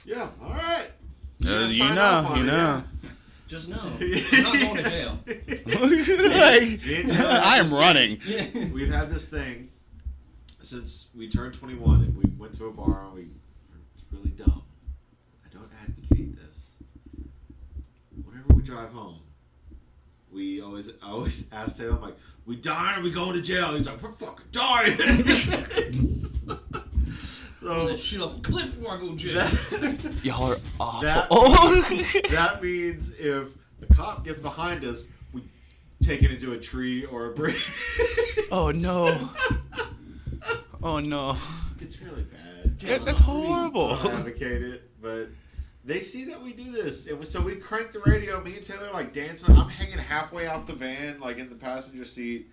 Yeah, all right. You sign know, off on you it, know. Just know, I'm not going to jail. Like, Me and Taylor have I am this running. Yeah. We've had this thing since we turned 21, and we went to a bar, and it's really dumb. I don't advocate this. Whenever we drive home, I always ask Taylor, I'm like, we dying or we going to jail? He's like, we're fucking dying. I'm gonna shoot off a cliff before I go to jail. Y'all are awful. That means if a cop gets behind us, we take it into a tree or a bridge. Oh no. Oh no. It's really bad. That's horrible. I don't advocate it, but they see that we do this. So we crank the radio. Me and Taylor are like dancing. I'm hanging halfway out the van, like in the passenger seat,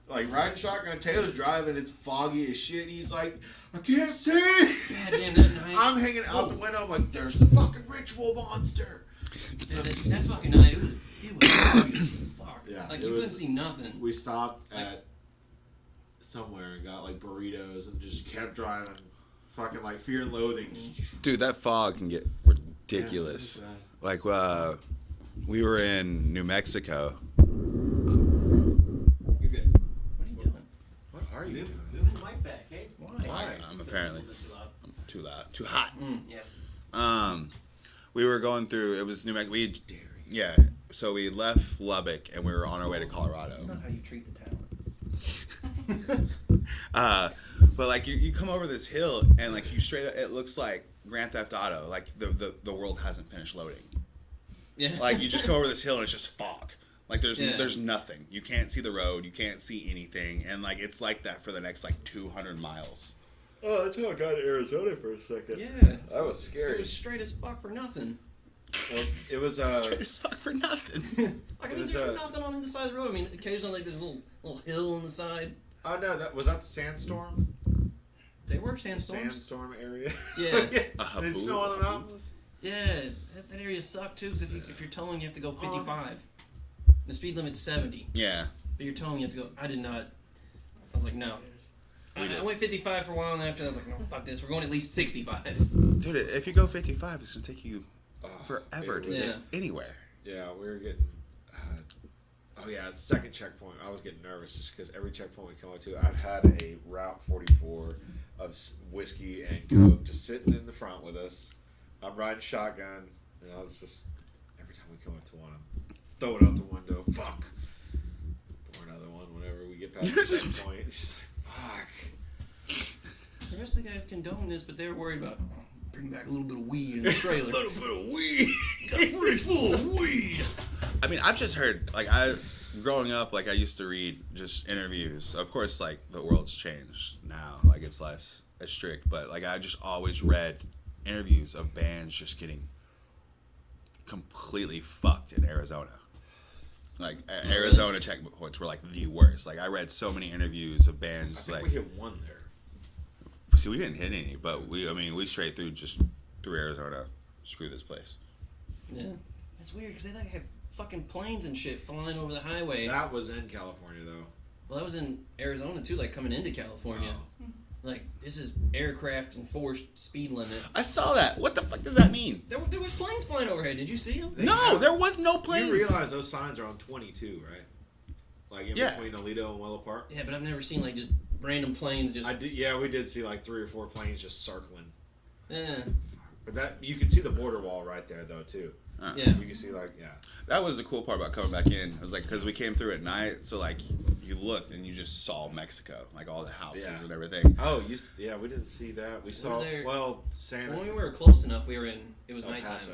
like riding shotgun. Taylor's driving. It's foggy as shit. He's like, I can't see. Goddamn, that night. I'm hanging out the window. I'm like, there's the fucking ritual monster. That fucking night, it was foggy as fuck. Yeah, Like, it you was- couldn't see nothing. We stopped at somewhere and got like burritos and just kept driving. Fucking like Fear and Loathing. Dude, that fog can get ridiculous. Yeah, Like, we were in New Mexico. You're good. What are you doing? what are you doing? Move the mic back, hey? Why? I'm apparently Too loud. too loud, too hot. Yeah. We were going through. It was New Mexico. Yeah. So we left Lubbock and we were on our way to Colorado. That's not how you treat the talent. But like you come over this hill and like you straight up, it looks like Grand Theft Auto. Like the world hasn't finished loading. Yeah. Like you just go over this hill and it's just fog. Like Yeah. there's nothing. You can't see the road. You can't see anything. And like it's like that for the next like 200 miles. Oh, that's how I got to Arizona for a second. Yeah. That was scary. It was straight as fuck for nothing. Well, it was Straight as fuck for nothing. Like, I It mean, was, there's nothing on either side of the road. I mean, occasionally like, there's a little hill on the side. oh no, was that the sandstorm? They were sandstorms. Sandstorm area. Yeah. Did it snow on the mountains? Yeah, that area sucked too. Because if you're towing, you have to go 55. The speed limit's 70. Yeah. But you're towing, you have to go. I did not. I was like, no. I went 55 for a while, and after that, I was like, no, fuck this. We're going at least 65. Dude, if you go 55, it's gonna take you forever to Yeah. get anywhere. Yeah, we were getting. Oh yeah, second checkpoint. I was getting nervous just because every checkpoint we come up to, I've had a Route 44 of whiskey and Coke just sitting in the front with us. I'm riding shotgun, and I was just every time we come up to one, I'm throw it out the window. Fuck. Pour another one whenever we get past the checkpoint. It's just like, fuck. The rest of the guys condone this, but they're worried about bringing back a little bit of weed in the trailer. A little bit of weed. Got a fridge full of weed. I mean, I've just heard, like, growing up, like, I used to read just interviews. Of course, like, the world's changed now. Like, it's less strict. But, like, I just always read interviews of bands just getting completely fucked in Arizona. Like Arizona checkpoints were like the worst. Like I read so many interviews of bands. I think like we hit one there. See, we didn't hit any, but we straight through Arizona. Screw this place. Yeah, it's weird because they like have fucking planes and shit flying over the highway. That was in California though. Well, that was in Arizona too, like coming into California. Oh. Like this is aircraft enforced speed limit. I saw that. What the fuck does that mean? There was planes flying overhead. Did you see them? No, there was no planes. You realize those signs are on 22, right? Like in between Aledo and Willow Park. Yeah, but I've never seen like just random planes just. I did. Yeah, we did see like 3 or 4 planes just circling. Yeah. But that you could see the border wall right there though too. Yeah. You can see like That was the cool part about coming back in. It was like because we came through at night, so like you looked and you just saw Mexico, like all the houses and everything. Oh, we didn't see that. We saw Santa. When we were close enough, we were in. It was El nighttime. Paso.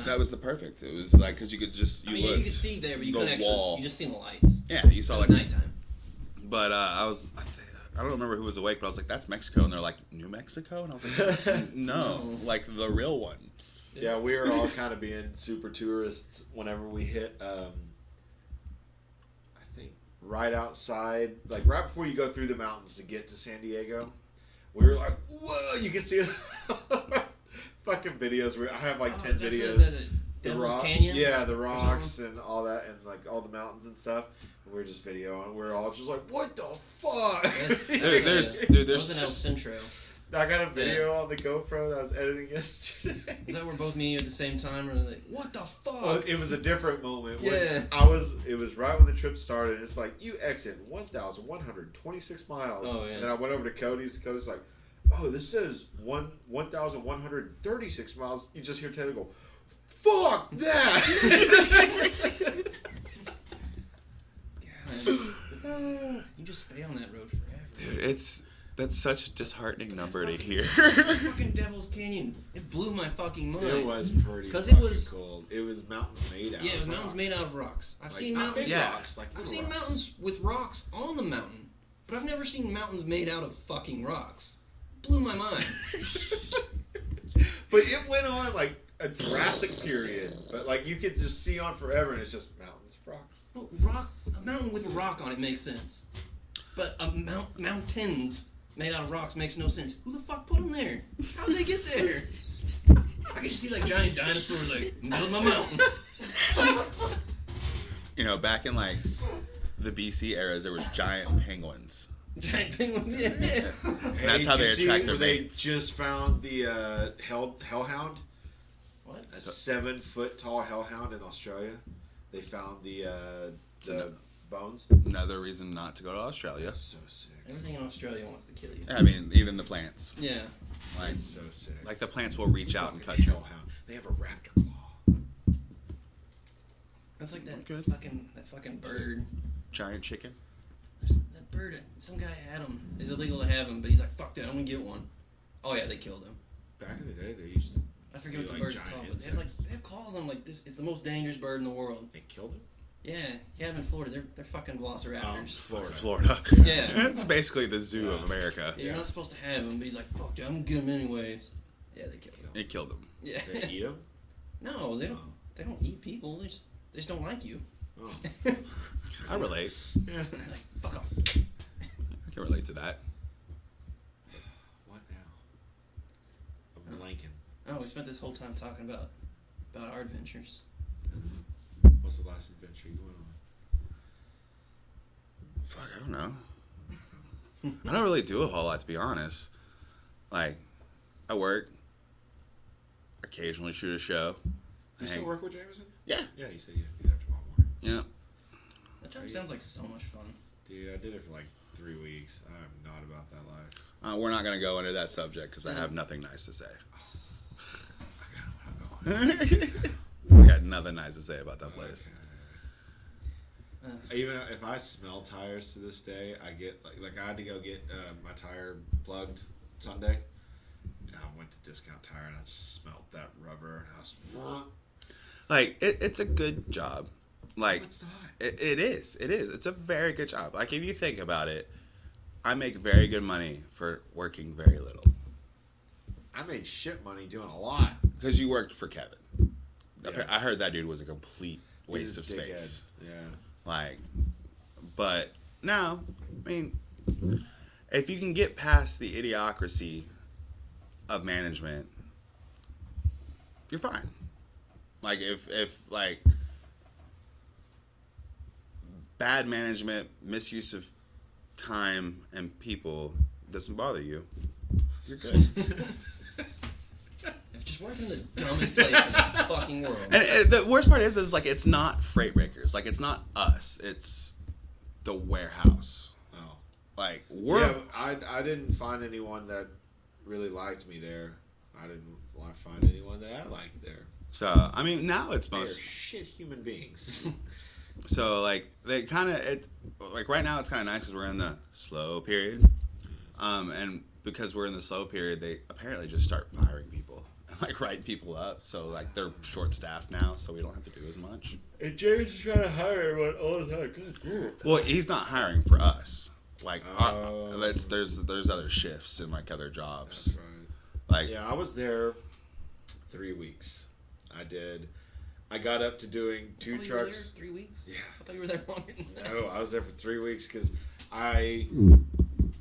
That was the perfect. It was like because you could just you could see there, but you the couldn't wall. actually. You just seen the lights. Yeah, you saw It was like nighttime. But I don't remember who was awake, but I was like, that's Mexico. And they're like, New Mexico? And I was like, no, like the real one. Yeah, we were all kind of being super tourists whenever we hit, I think, right outside, like right before you go through the mountains to get to San Diego. We were like, whoa, you can see fucking videos. I have like 10 videos. The Devil's Canyon? Yeah, the rocks and all that, and like all the mountains and stuff. And we were just videoing. We were all just like, what the fuck? There's That was in El Centro. I got a video on the GoPro that I was editing yesterday. Is that where both me and you at the same time were like, what the fuck? Well, it was a different moment. When Yeah. it was right when the trip started. And it's like, you exit 1,126 miles. Oh, yeah. And then I went over to Cody's. Cody's like, oh, this says 1,136 miles. You just hear Taylor go, fuck that! God. You just stay on that road forever. Dude, that's such a disheartening number to hear. Fucking Devil's Canyon. It blew my fucking mind. It was pretty 'Cause fucking it was cold. It was mountains made out Yeah, of mountains rock. made out of rocks. I've Like, seen not mountains. big Yeah. rocks, like I've little seen rocks. mountains with rocks on the mountain, but I've never seen mountains made out of fucking rocks. Blew my mind. But it went on like a Jurassic period. But like you could just see on forever, and it's just mountains, rocks. Well, a mountain with a rock on it makes sense, but mountains made out of rocks makes no sense. Who the fuck put them there? How'd they get there? I can just see like giant dinosaurs like build my mountain. You know, back in like the BC eras, there was giant penguins. Giant penguins, yeah. That's how did they you see attract their where they mates. just found the hellhound, What? a 7-foot tall hellhound in Australia. They found the bones. Another reason not to go to Australia. That's so sick. Everything in Australia wants to kill you. I mean, even the plants. Yeah. Like, That's so sick. like the plants will reach out and cut you. Hellhound. They have a raptor claw. That's like that Good. fucking bird. Giant chicken. There's that bird. Some guy had him. It's illegal to have him, but he's like, fuck that, I'm gonna get one. Oh yeah, they killed him. Back in the day, they used to. I forget Be what the like bird's giant called, but they have insects. they have claws on 'em like this. It's the most dangerous bird in the world. They killed him. Yeah, he had them in Florida. They're fucking velociraptors. Florida. Yeah. It's basically the zoo of America. Yeah, you're not supposed to have him, but he's like, fuck that, I'm gonna get him anyways. Yeah, they killed him. It killed them. Yeah. They eat him. No, they don't. They don't eat people. They just don't like you. Oh. I relate. Yeah. Like, fuck off. I can relate to that. What now? I'm blanking. Oh, we spent this whole time talking about our adventures. What's the last adventure you went on? Fuck, I don't know. I don't really do a whole lot, to be honest. Like, I work. Occasionally shoot a show. You still work with Jameson? Yeah. Yeah, you said you'd be there tomorrow morning. Yeah. That job sounds like so much fun. Dude, I did it for like 3 weeks. I'm not about that life. We're not going to go into that subject because I have nothing nice to say. I kind of want to go. I got nothing nice to say about that place. Even if I smell tires to this day, I get like I had to go get my tire plugged Sunday. And I went to Discount Tire and I just smelled that rubber. And I was, Like, it's a good job. Like, it's not. it is. It is. It's a very good job. Like, if you think about it, I make very good money for working very little. I made shit money doing a lot. Because you worked for Kevin. Yeah. I heard that dude was a complete waste of He's a dickhead. space. Yeah. Like, but now, I mean, if you can get past the idiocracy of management, you're fine. Like, if like bad management, misuse of time and people doesn't bother you, you're good. If just work in the dumbest place in the fucking world. And the worst part is like it's not freight breakers. Like it's not us. It's the warehouse. Oh. Like we're I didn't find anyone that really liked me there. I didn't find anyone that I liked there. so. I mean, now it's They're most. shit human beings. So like they kind of like right now it's kind of nice because we're in the slow period, and because we're in the slow period, they apparently just start firing people and like writing people up. So like they're short staffed now, so we don't have to do as much. And James is trying to hire everyone all the time. Good. Well, he's not hiring for us. Like Oh. there's other shifts and like other jobs. That's right. Like Yeah, I was there 3 weeks. I got up to doing I 2 thought you were there trucks. 3 weeks? Yeah. I thought you were there longer than that. No, I was there for 3 weeks because I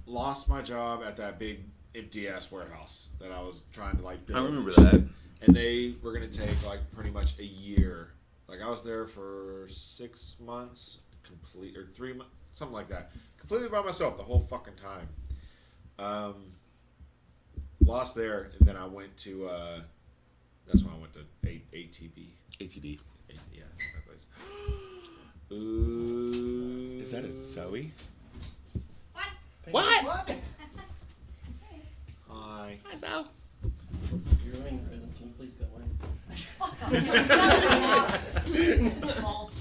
lost my job at that big empty ass warehouse that I was trying to like build. I remember that. And they were gonna take like pretty much a year. Like I was there for 6 months, complete or 3 months, something like that, completely by myself the whole fucking time. Lost there, and then I went to. That's when I went to ATB. ATD. Yeah, that place. Ooh. Is that a Zoe? What? What? Hi. Hi, Zoe. You're running rhythm. Can you please go away? Bald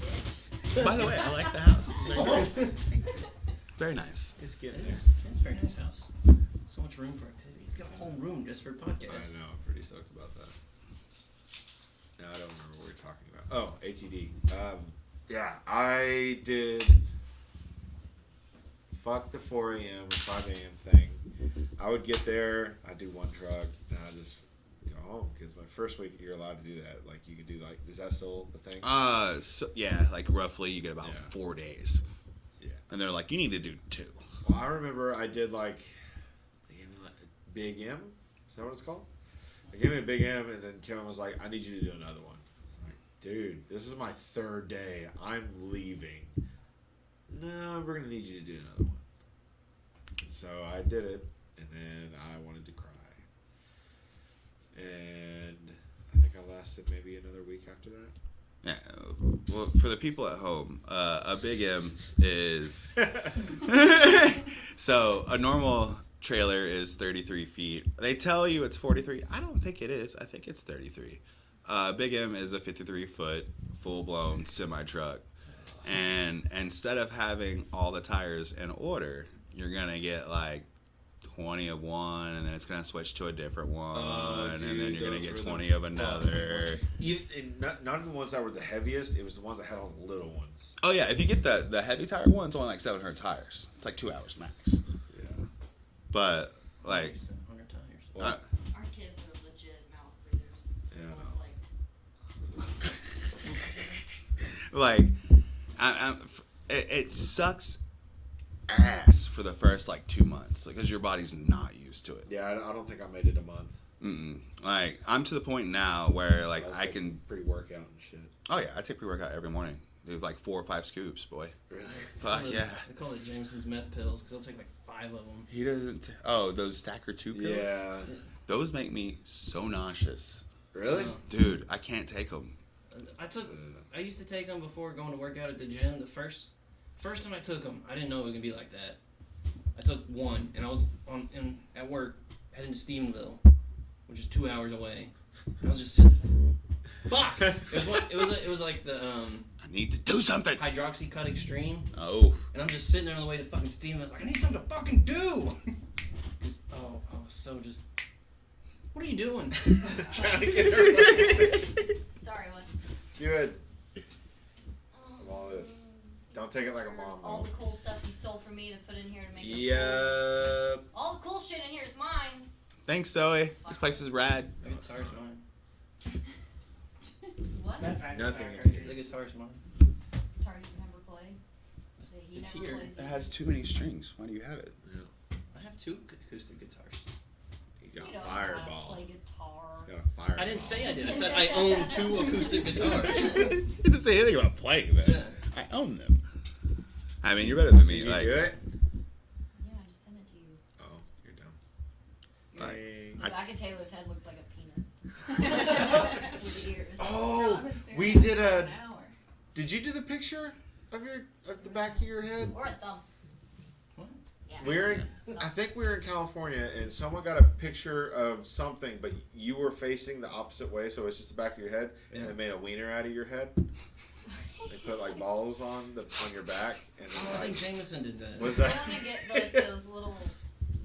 bitch. By the way, I like the house. Very nice. Very nice. It's getting It's a very nice house. So much room for activity. He's got a whole room just for there. podcasts. I know. I'm pretty stoked about that. Now I don't remember what we were talking about. Oh, ATD. Yeah, I did. Fuck the 4 a.m. or 5 a.m. thing. I would get there. I'd do 1 truck, and I'd just go home because my first week you're allowed to do that. Like you could do like, is that still the thing? So yeah, like roughly you get about Yeah. 4 days. Yeah. And they're like, you need to do 2. Well, I remember I did like, they gave me like a Big M. Is that what it's called? They gave me a Big M, and then Kevin was like, I need you to do another one. I was like, dude, this is my 3rd day. I'm leaving. No, we're gonna need you to do another one. So I did it, and then I wanted to cry. And I think I lasted maybe another week after that. Yeah. Well, for the people at home, a Big M is so a normal trailer is 33 feet. They tell you it's 43. I don't think it is. I think it's 33. Big M is a 53-foot full-blown semi-truck. And instead of having all the tires in order, you're going to get like 20 of one, and then it's going to switch to a different one, and then you're going to get 20 of another. Not even the ones that were the heaviest, it was the ones that had all the little ones. Oh, yeah. If you get the heavy tire one, it's only like 700 tires. It's like 2 hours max. Yeah. But, like... 700 tires. Well, Our kids are legit mouth breathers. Yeah, I know. Like, it sucks ass for the first like 2 months because your body's not used to it. yeah, I don't think I made it a month. Like I'm to the point now where like was, I can. pre-workout and shit. Oh yeah, I take pre-workout every morning. Do like 4 or 5 scoops, boy. Really? Fuck yeah. They call it Jameson's meth pills because they'll take like 5 of them. He doesn't. Oh, those Stacker 2 pills. Yeah. Those make me so nauseous, Really? dude. I can't take them. I used to take them before going to work out at the gym. The first time I took them, I didn't know it was gonna be like that. I took one, and I was at work heading to Stephenville, which is 2 hours away. And I was just sitting there. Fuck! It was like the I need to do something. Hydroxy Cut Extreme, Oh. and I'm just sitting there on the way to fucking Stephenville. I was like, I need something to fucking do. I was so just. What are you doing? Trying to get her. sorry, what? Good. All this. Don't take it like a mom. All the cool stuff you stole from me to put in here to make it Yeah. cool. All the cool shit in here is mine. Thanks, Zoe. This place is rad. The guitar's mine. What? Nothing. The guitar's mine. Guitar you never play? That he It's never here. plays It has too many strings. Why do you have it? Yeah. I have 2 acoustic guitars. You You got don't a know how to fireball. play guitar. He's got a fireball. I didn't say I did. I said I own 2 acoustic guitars. You didn't say anything about playing them. Yeah. I own them. I mean, you're better than me. Did you like, do it? Yeah, I just sent it to you. Oh, you're dumb. Like, Yay. The back of Taylor's head looks like a penis. With ears. Oh, No, it's we very did for a. an hour. Did you do the picture of the back of your head? Or a thumb. What? Yeah. I think we were in California, and someone got a picture of something, but you were facing the opposite way, so it's just the back of your head, Yeah. and they made a wiener out of your head. They put like balls on your back, and Oh, I like, think Jameson did that. was I that? want to get like those little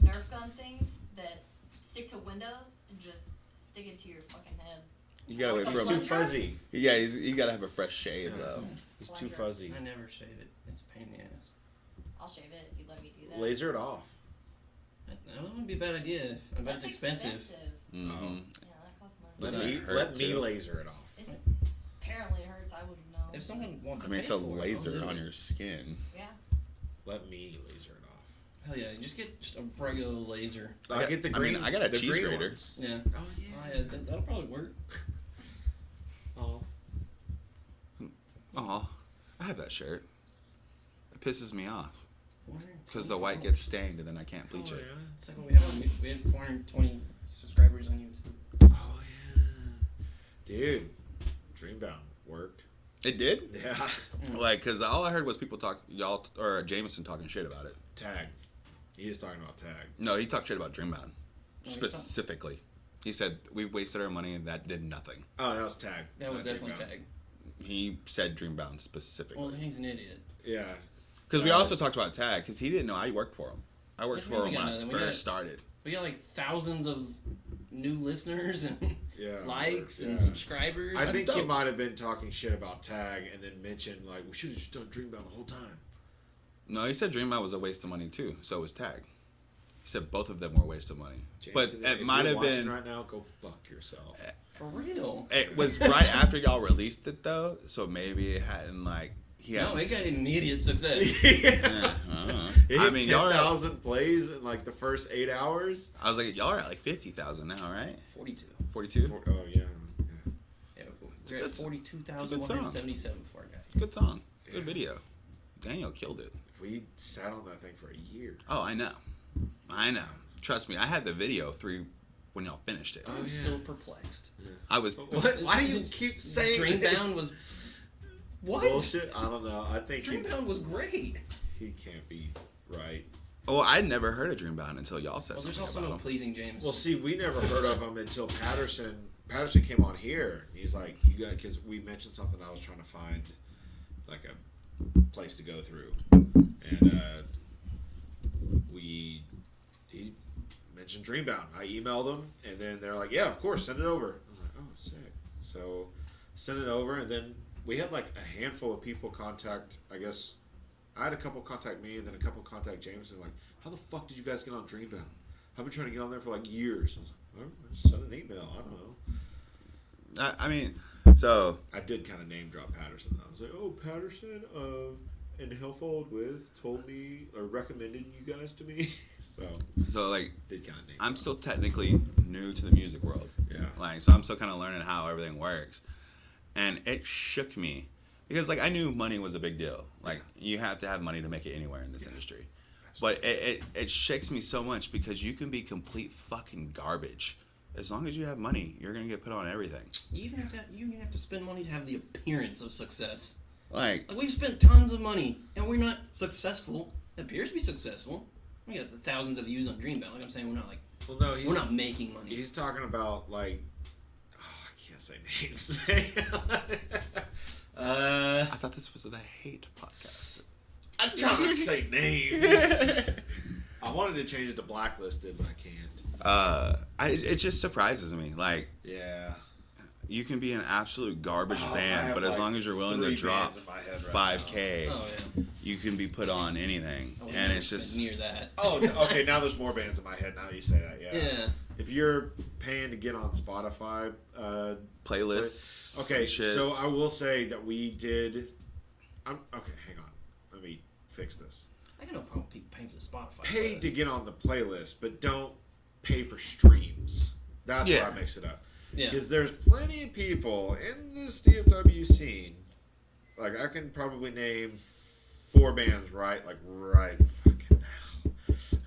Nerf gun things that stick to windows and just stick it to your fucking head. you gotta wait Like for a He's him. too plunger? fuzzy. Yeah, you gotta have a fresh shave though. He's too Plunger. fuzzy. I never shave it. It's a pain in the ass. I'll shave it if you let me do that. Laser it off. That wouldn't be a bad idea. I bet That's it's expensive. Mm-hmm. Yeah, that costs money. Let Doesn't me it hurt, let me too? laser it off. It's, apparently it hurts. I wouldn't know. If someone wants I to mean, pay it's a for it, I'll laser do on it. your skin. Yeah. Let me laser it off. Hell yeah, just get just a regular laser. I'll get the I mean, green. I got a the cheese green grater. ones. Yeah. Oh Oh, yeah, that'll probably work. Oh. Aw, I have that shirt. It pisses me off because the 424. white gets stained and then I can't bleach Oh, it. yeah. It's like when we had 420 subscribers on YouTube. Oh yeah. Dude, Dreambound worked. It did? Yeah. Like, because all I heard was people Jameson talking shit about it. Tag. He is talking about tag. No, he talked shit about Dreambound. Oh, Specifically. He said, we wasted our money and that did nothing. Oh, that was tag. That was not definitely Dreambound. tag. He said Dreambound Well, specifically. he's an idiot. Yeah. Because we also talked about Tag, because he didn't know I worked for him. I worked Yes, for we him got when I nothing. We first got- started. We got like thousands of new listeners and Yeah. likes and Yeah. subscribers. I That's think he dope. might have been talking shit about tag and then mentioned like we should have just done Dreambound the whole time. No, he said Dreambound was a waste of money too. So was Tag. He said both of them were a waste of money. But Jameson, it if might you're have watching been. right now. Go fuck yourself. For real. It was right after y'all released it though, so maybe it hadn't like he No, hadn't. it got immediate success. Yeah, I don't know. It I hit mean, y'all are. 10,000 plays in like the first 8 hours. I was like, y'all are at like 50,000 now, right? 42. 42. Oh yeah. Yeah, It's we're a at good- 42,177 for our guy. It's a good song. Good video. Daniel killed it. We sat on that thing for a year. Oh, I know. Trust me, I had the video when y'all finished it. I'm yeah. still perplexed. I was. What? Why do you keep saying Dreambound this? was what? Bullshit. I don't know. I think Dreambound was great. he can't be right. Oh, I'd never heard of Dreambound until y'all said Well, there's something also about no him. pleasing James. Well, see, we never heard of him until Patterson. Patterson came on here. He's like, you got because we mentioned something. I was trying to find like a place to go through, and he mentioned Dreambound. I emailed them, and then they're like, yeah, of course, send it over. I was like, oh, sick. So send it over, and then we had like a handful of people contact. I guess I had a couple contact me, and then a couple contact James, and like, how the fuck did you guys get on Dreambound? I've been trying to get on there for like years. I was like, well, I just send an email. I don't know. I mean, so I did kind of name drop Patterson. I was like, oh, Patterson of And Hillfold with told me or recommended you guys to me. So like did kind of name. I'm drop. still technically new to the music world. Yeah. Like, so I'm still kind of learning how everything works, and it shook me because like I knew money was a big deal. Like you have to have money to make it anywhere in this industry. But it shakes me so much because you can be complete fucking garbage. As long as you have money, you're gonna get put on everything. you even have to spend money to have the appearance of success. Like, Like we've spent tons of money and we're not successful. It appears to be successful. We got the thousands of views on Dreambound. Like I'm saying, we're not like Well, no, we're not making money. He's talking about like, oh, I can't say names. I thought this was the hate podcast. I'm trying to say names. I wanted to change it to blacklisted, but I can't. It just surprises me. Like, Yeah. you can be an absolute garbage I band, have, but as like, long as you're willing to 3 drop bands in my head right 5K, Oh yeah. you can be put on anything. I was And never it's just, near that. Oh, okay. Now there's more bands in my head. Now that you say that, yeah. Yeah. If you're paying to get on Spotify, playlists. okay. and shit. So I will say that we did. Okay. Hang on. Let me fix this. I got no problem with people paying for the Spotify. Pay playlist. to get on the playlist, but don't pay for streams. That's Yeah. where I mix it up. Yeah. Because there's plenty of people in this DFW scene. Like, I can probably name 4 bands right fucking now.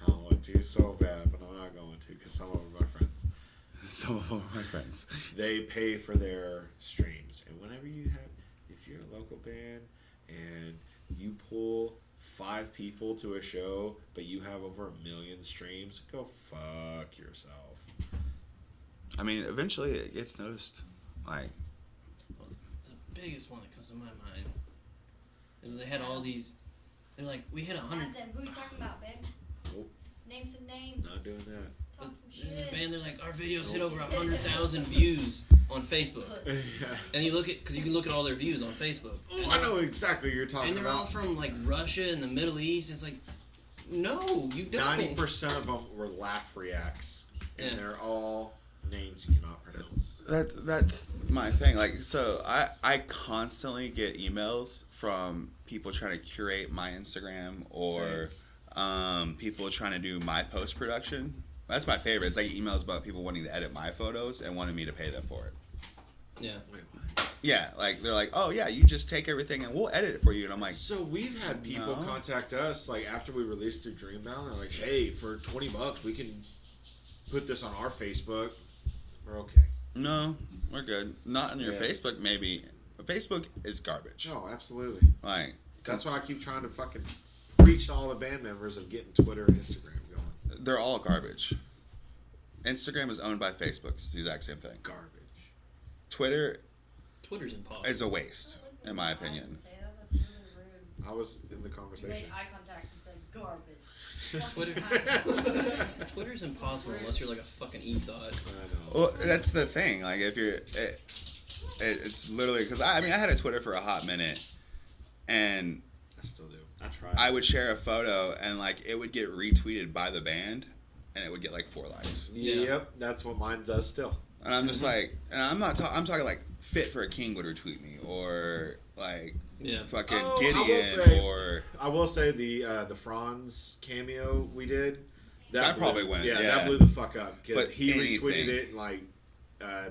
I want to so bad, but I'm not going to because some of them are my friends. Some of my friends. They pay for their streams. And whenever you have, if you're a local band and you pull 5 people to a show, but you have over 1 million streams, go fuck yourself. I mean, eventually it gets noticed. Like, The biggest one that comes to my mind is they had all these. They're like, we hit 100. Then who you talking about, babe? Nope. Name some names. Not doing that. Talk some There's this shit. band. They're like, our videos hit over 100,000 views on Facebook. Pussy. And you look at, because you can look at all their views on Facebook. Oh, I know exactly what you're talking And they're all about. from like Russia and the Middle East. It's like, no, you don't. 90% of them were laugh reacts, and Yeah. they're all names you cannot pronounce. that's my thing. Like, so I constantly get emails from people trying to curate my Instagram or people trying to do my post production. That's my favorite. It's like emails about people wanting to edit my photos and wanting me to pay them for it. Yeah. Wait, what? Yeah, like they're like, oh yeah, you just take everything and we'll edit it for you. And I'm like, So we've had people No. contact us like after we released through Dreambound. They're like, "Hey, for $20, we can put this on our Facebook." We're okay. no, we're good. Not on your Yeah. Facebook, maybe. Facebook is garbage. No, absolutely. Like, That's why I keep trying to fucking preach to all the band members of getting Twitter and Instagram going. they're all garbage. Instagram is owned by Facebook. It's the exact same thing. Garbage. Twitter Twitter's impossible. is a waste, in my opinion. Say that, that's really rude. I was in the You conversation. make eye contact and say garbage. Twitter. Twitter's impossible unless you're like a fucking e-thought. I know. Well, that's the thing. Like, if you're, it's literally because I mean I had a Twitter for a hot minute, and I still do. I tried. I would share a photo and like it would get retweeted by the band, and it would get like 4 likes. Yeah. Yep, that's what mine does still. And I'm just like, and I'm not. I'm talking like Fit for a King would retweet me, or like Yeah. fucking Oh, I will Gideon, say- or I will say the Franz cameo we did. That probably went, Yeah, yeah. that blew the fuck up because But he anything. retweeted it and like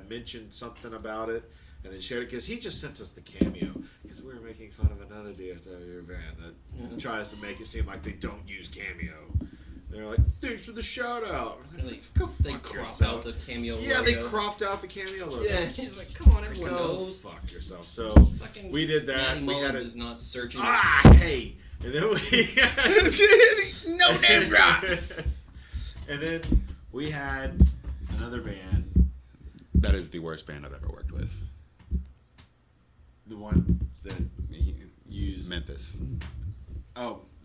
mentioned something about it and then shared it because he just sent us the cameo because we were making fun of another DFW band that tries to make it seem like they don't use cameo. They're like, "Thanks for the shout out." They, Go they fuck crop yourself. out the cameo Yeah, logo. they cropped out the cameo logo. Yeah, he's like, come on, everyone Go knows. fuck yourself. So Fucking we did that. Matty We had Mullins a is not searching. hey, and then we no name drops. And then we had another band, That is the worst band I've ever worked with. the one that Use Memphis.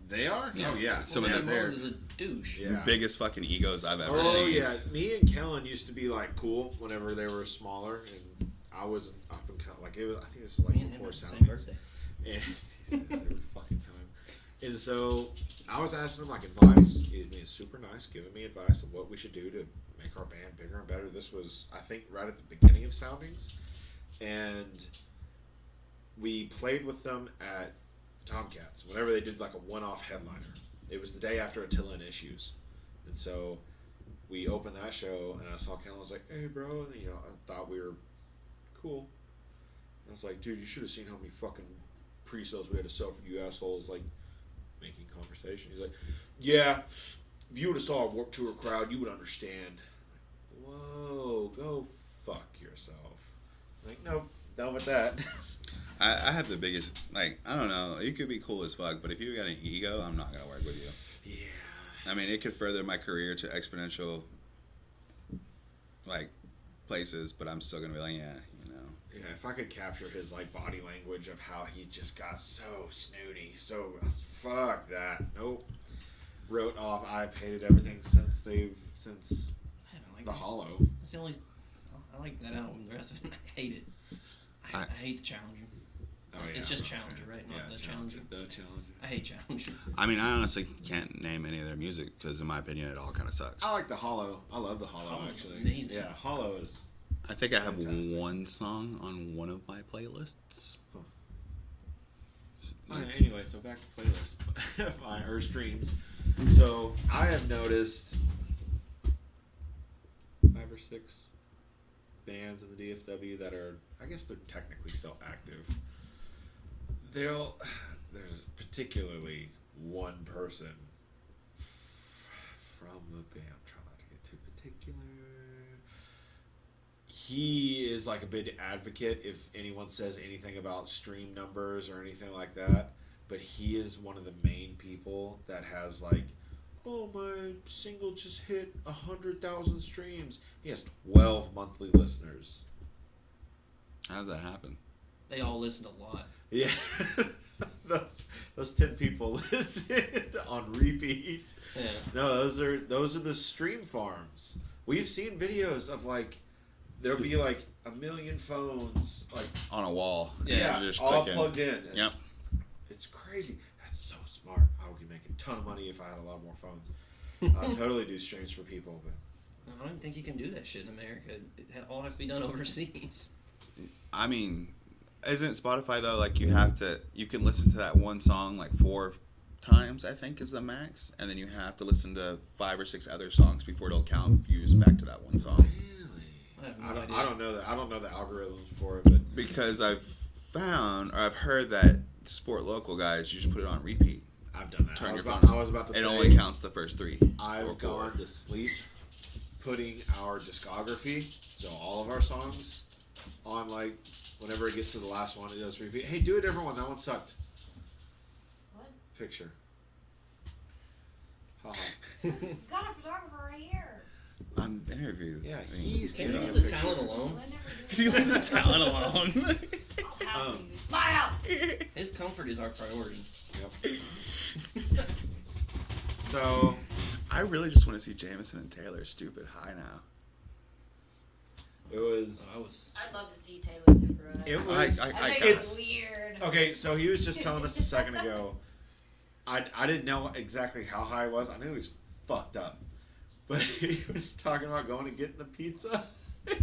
they are. Yeah. Oh yeah, Some Matty of them Mullins is a douche. Yeah. Biggest fucking egos I've ever Oh seen. yeah, me and Kellen used to be like cool whenever they were smaller, and I was up and like it was. I think this was like Me and him before have the same Soundings. birthday. And he says every fucking time. And so I was asking him like advice. He's being super nice, giving me advice of what we should do to make our band bigger and better. This was, I think, right at the beginning of Soundings, and we played with them at Tomcats whenever they did like a one-off headliner. It was the day after Attila and Issues, and so we opened that show, and I saw Kellen. I was like, "Hey, bro," and, I thought we were cool. I was like, "Dude, you should have seen how many fucking pre-sales we had to sell for you assholes." Like making conversation. He's like, "Yeah, if you would have saw a Warped Tour crowd, you would understand." Like, whoa, go fuck yourself. Like, nope, done with that. I have the biggest, like, I don't know, you could be cool as fuck, but if you got an ego, I'm not going to work with you. Yeah. I mean, it could further my career to exponential, like, places, but I'm still going to be like, yeah, you know. Yeah, if I could capture his like body language of how he just got so snooty, so fuck that. Nope. Wrote off. I've hated everything since I haven't liked the it. Hollow. That's the only. I like that album. The rest of it, I hate it. I hate the Challenger. Oh, yeah. It's just Challenger, right? Not Yeah, the Challenger. The Challenger. I hate Challenger. I mean, I honestly can't name any of their music because, in my opinion, it all kind of sucks. I like the Hollow. I love the Hollow, Hollow's actually. amazing. Yeah, Hollow is. I think I have Fantastic. one song on one of my playlists. Anyway, so back to playlist. Or streams. So I have noticed 5 or 6 bands in the DFW that are, I guess they're technically still active. There's particularly one person from the band. I'm trying not to get too particular. He is like a big advocate if anyone says anything about stream numbers or anything like that. But he is one of the main people that has like, oh, my single just hit 100,000 streams. He has 12 monthly listeners. How does that happen? They all listened a lot. Yeah. those 10 people listened on repeat. Yeah. No, those are the stream farms. We've seen videos of like there'll be like 1 million phones like On a wall. Yeah, You're just all clicking. plugged in. Yep. It's crazy. That's so smart. I would be making a ton of money if I had a lot more phones. I'd totally do streams for people, but I don't think you can do that shit in America. It all has to be done overseas. I mean, isn't Spotify though like you can listen to that one song like 4 times, I think is the max, and then you have to listen to 5 or 6 other songs before it'll count views back to that one song. I don't know that. I don't know the algorithms for it, but Because I've heard that Sport Local guys, you just put it on repeat. I've done that. Turn I was your about, phone I was about to It say only counts the first 3. or I've 4. gone to sleep putting our discography, so all of our songs, on like whenever it gets to the last one, it does repeat. Hey, do a different one. That one sucked. What? Picture. Haha. Got a photographer right here. I'm interviewed. Yeah, I mean, he's Can you getting a leave the picture. talent alone? I never do Can you leave the talent alone? I'll house you. It's my house. His comfort is our priority. Yep. So I really just want to see Jameson and Taylor stupid high now. it was. I'd love to see Taylor super high. It was. I I think got it's weird. Okay, so he was just telling us a second ago. I didn't know exactly how high it was. I knew he was fucked up, but he was talking about going and getting the pizza.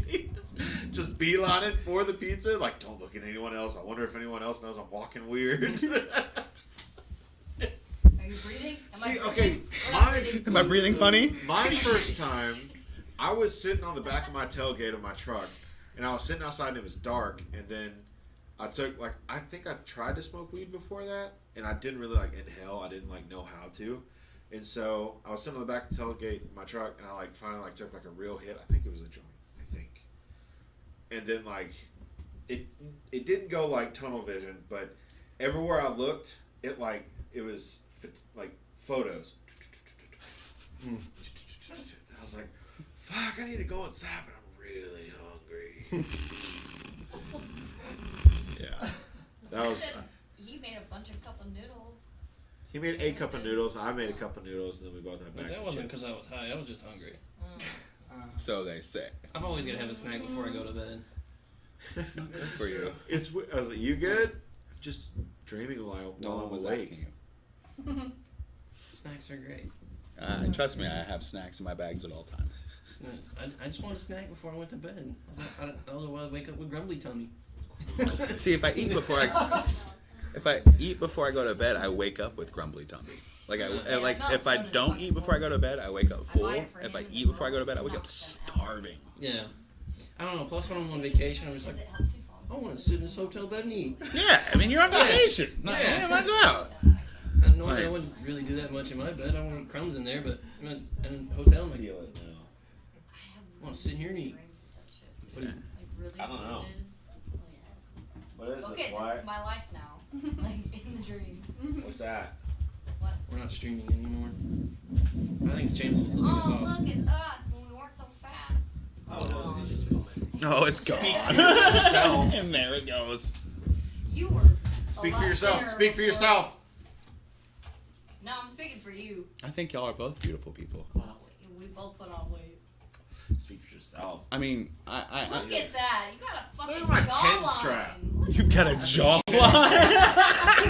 He was just beelining for the pizza. Like, don't look at anyone else. I wonder if anyone else knows I'm walking weird. Are you breathing? Am See, I okay, breathing? We're not mine- breathing. Am I breathing funny? My first time, I was sitting on the back of my tailgate of my truck, and I was sitting outside and it was dark, and then I took, like, I think I tried to smoke weed before that, and I didn't really, like, inhale. I didn't, like, know how to. And so I was sitting on the back of the tailgate of my truck, and I, like, finally, like, took, like, a real hit. I think it was a joint, I think. And then, like, it didn't go, like, tunnel vision, but everywhere I looked, it was, like, photos. I was like, fuck, I need to go inside, but I'm really hungry. Yeah. That was. He made a bunch of cup of noodles. He made a cup of noodles. I made a cup of noodles, and then we both had bags That of wasn't chips. because I was high. I was just hungry. So they say. I've always got to have a snack before I go to bed. It's not good for you. It's. I was like, you good? Just dreaming while No one I'm was awake. asking you. Snacks are great. Trust me, I have snacks in my bags at all times. Nice. I just wanted a snack before I went to bed. I don't want to wake up with grumbly tummy. See, if I eat before I go to bed, I wake up with grumbly tummy. Like if I don't eat before I go to bed, I wake up full. If I eat before I go to bed, I wake up starving. Yeah. I don't know. Plus, when I'm on vacation, I'm just like, I want to sit in this hotel bed and eat. Yeah, I mean you're on vacation. Yeah. Might as well. I normally I wouldn't really do that much in my bed. I don't eat crumbs in there, but in a hotel, I'm like, Feel it now. I want to sit here and eat. What do you- I don't know. What is Okay, this is my life now. Like in the dream. What's that? What? We're not streaming anymore. I think it's James flipping us Oh, off. look, it's us when we weren't so fat. Oh, it's just filming. Oh, it's gone. yourself. And there it goes. You were. Speak a for lot yourself. thinner Speak for before. yourself. No, I'm speaking for you. I think y'all are both beautiful people. We both put on weight. Speak for yourself. I mean, Look at that. You got a fucking Look at my chin jawline. strap. Look you at got a that.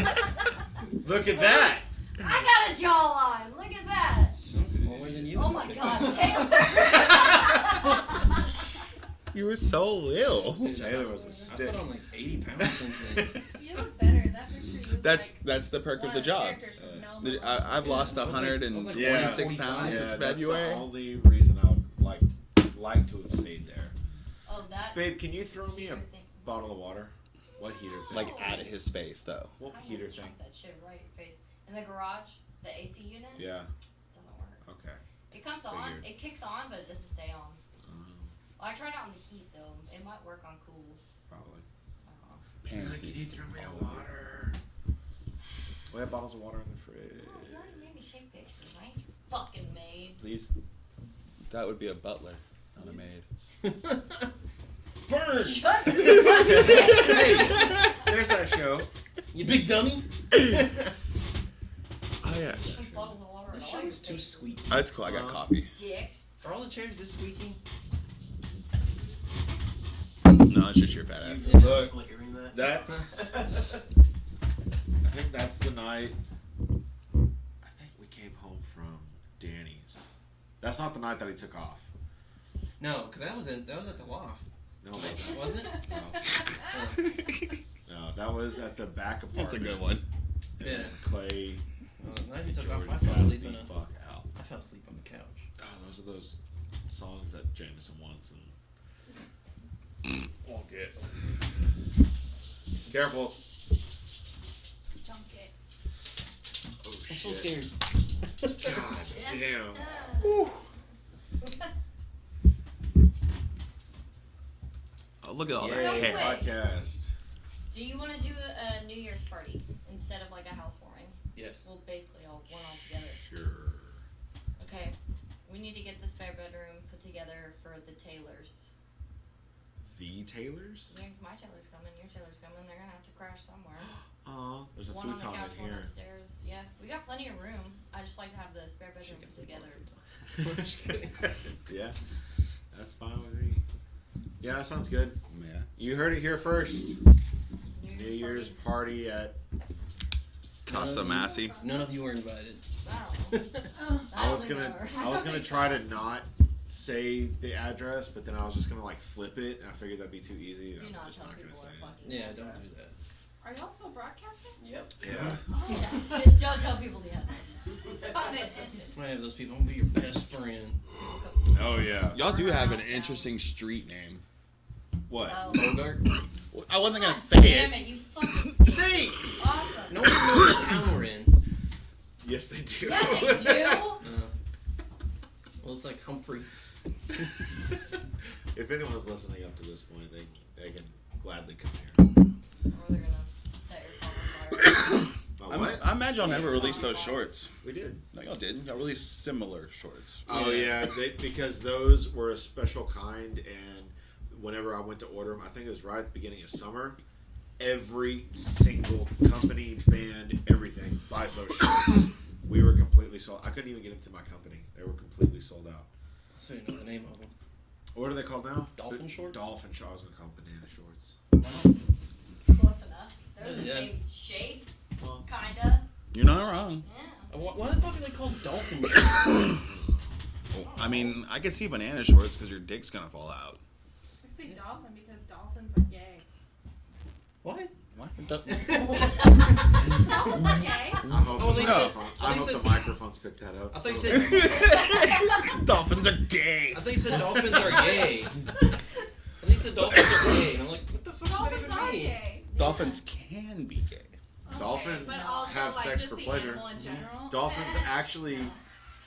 jawline. Look at that. I got a jawline. Look at that. I'm smaller than you. Oh my god, Taylor. You were so ill. Taylor was a I stick. put on like 80 pounds since then. You look better. That picture you look That's like the perk one of the job. characters from Noma. I've lost I was like 126 45. pounds Yeah, since that's February. the only reason I would like to have stayed there. Oh, that. Babe, can you throw me a heater thing. bottle of water? What heater thing? Like at his face though. What I heater would thing? chuck that shit right in your face. In the garage, the AC unit Yeah. doesn't work. Okay. It comes on, Figured. it kicks on, but it doesn't stay on. Well, I tried it on the heat though. It might work on cool. Probably. I don't know. Pansies. water? We have bottles of water in the fridge. Oh, you already made me take pictures. I ain't your fucking maid. Please. That would be a butler, not a maid. Burn! Shut Hey, there's that show. You big dummy! Oh yeah. bottles of water. This in shit all was your too sweet. That's cool. I got coffee. dicks. Are all the chairs this squeaky? No, it's just your fat ass. Yeah. Look, Like hearing that? that's. I think that's the night. I think we came home from Danny's. That's not the night that he took off. No, because that was at the loft. No, it Was it? wasn't. No, that was at the back apartment. That's a good one. Yeah. Clay. The night you took off, Jordan I fell passed asleep me in a. fuck out. I fell asleep on the couch. Oh, those are those songs that Jameson wants and won't get. Careful. Junk it. Oh I'm so shit. scared. God damn. Oh, look at all Yay, that hair. podcast. Do you want to do a New Year's party instead of like a housewarming? Yes. We'll basically all one all together. Sure. Okay. We need to get the spare bedroom put together for the Taylors. The Taylors? Yeah, 'cause my Taylor's coming, your Taylor's coming. They're gonna have to crash somewhere. Oh, there's a One on the futon couch, in one here. upstairs. Yeah, we got plenty of room. I just like to have the spare bedroom put together. Yeah, that's fine with me. Yeah, that sounds good. Yeah. You heard it here first. New Year's party at. Casa Massey. None of you were invited. Party. Oh, I was gonna try to not say the address, but then I was just gonna like flip it, and I figured that'd be too easy. Do and I'm not just tell not gonna people say our it. fucking Yeah, don't address. do that. are y'all still broadcasting? Yep. Yeah. Oh, yeah. Just don't tell people the address. Got it. I have those people. I'm gonna be your best friend. Oh yeah. Y'all do have an interesting street name. What? Oh. Bogart. I wasn't gonna say Damn it. it, you fucking Thanks. awesome. No one knows what town we're in. Yes, they do. Yeah, they do. Well, it's like Humphrey. If anyone's listening up to this point, they can gladly come here. Or they're gonna set your car on fire. What? I imagine y'all never released those shorts. We did. No, y'all didn't. Y'all released similar shorts. Oh yeah, because those were a special kind, and whenever I went to order them, I think it was right at the beginning of summer. Every single company, band, everything buys those shorts. We were completely sold. I couldn't even get them to my company. They were completely sold out. So you know the name of them. What are they called now? Dolphin shorts? Dolphin shorts. I was gonna call them banana shorts. Close enough. They're the Yeah. same shape, Well, kinda. You're not wrong. Yeah. Why the fuck are they called dolphin shorts? I mean, I could see banana shorts because your dick's gonna fall out. I say dolphin because dolphins are gay. What? What? No, it's okay. I hope, Oh, the, they microphone, said- I they hope said- the microphones picked that up. I thought you said. Dolphins are gay. I thought you said dolphins are gay. I thought you said dolphins are gay. And I'm like, what the fuck Dolphins does that are even mean? gay. Dolphins can be gay. Okay, Dolphins but also, have like, sex just for the pleasure. animal in general. Dolphins actually,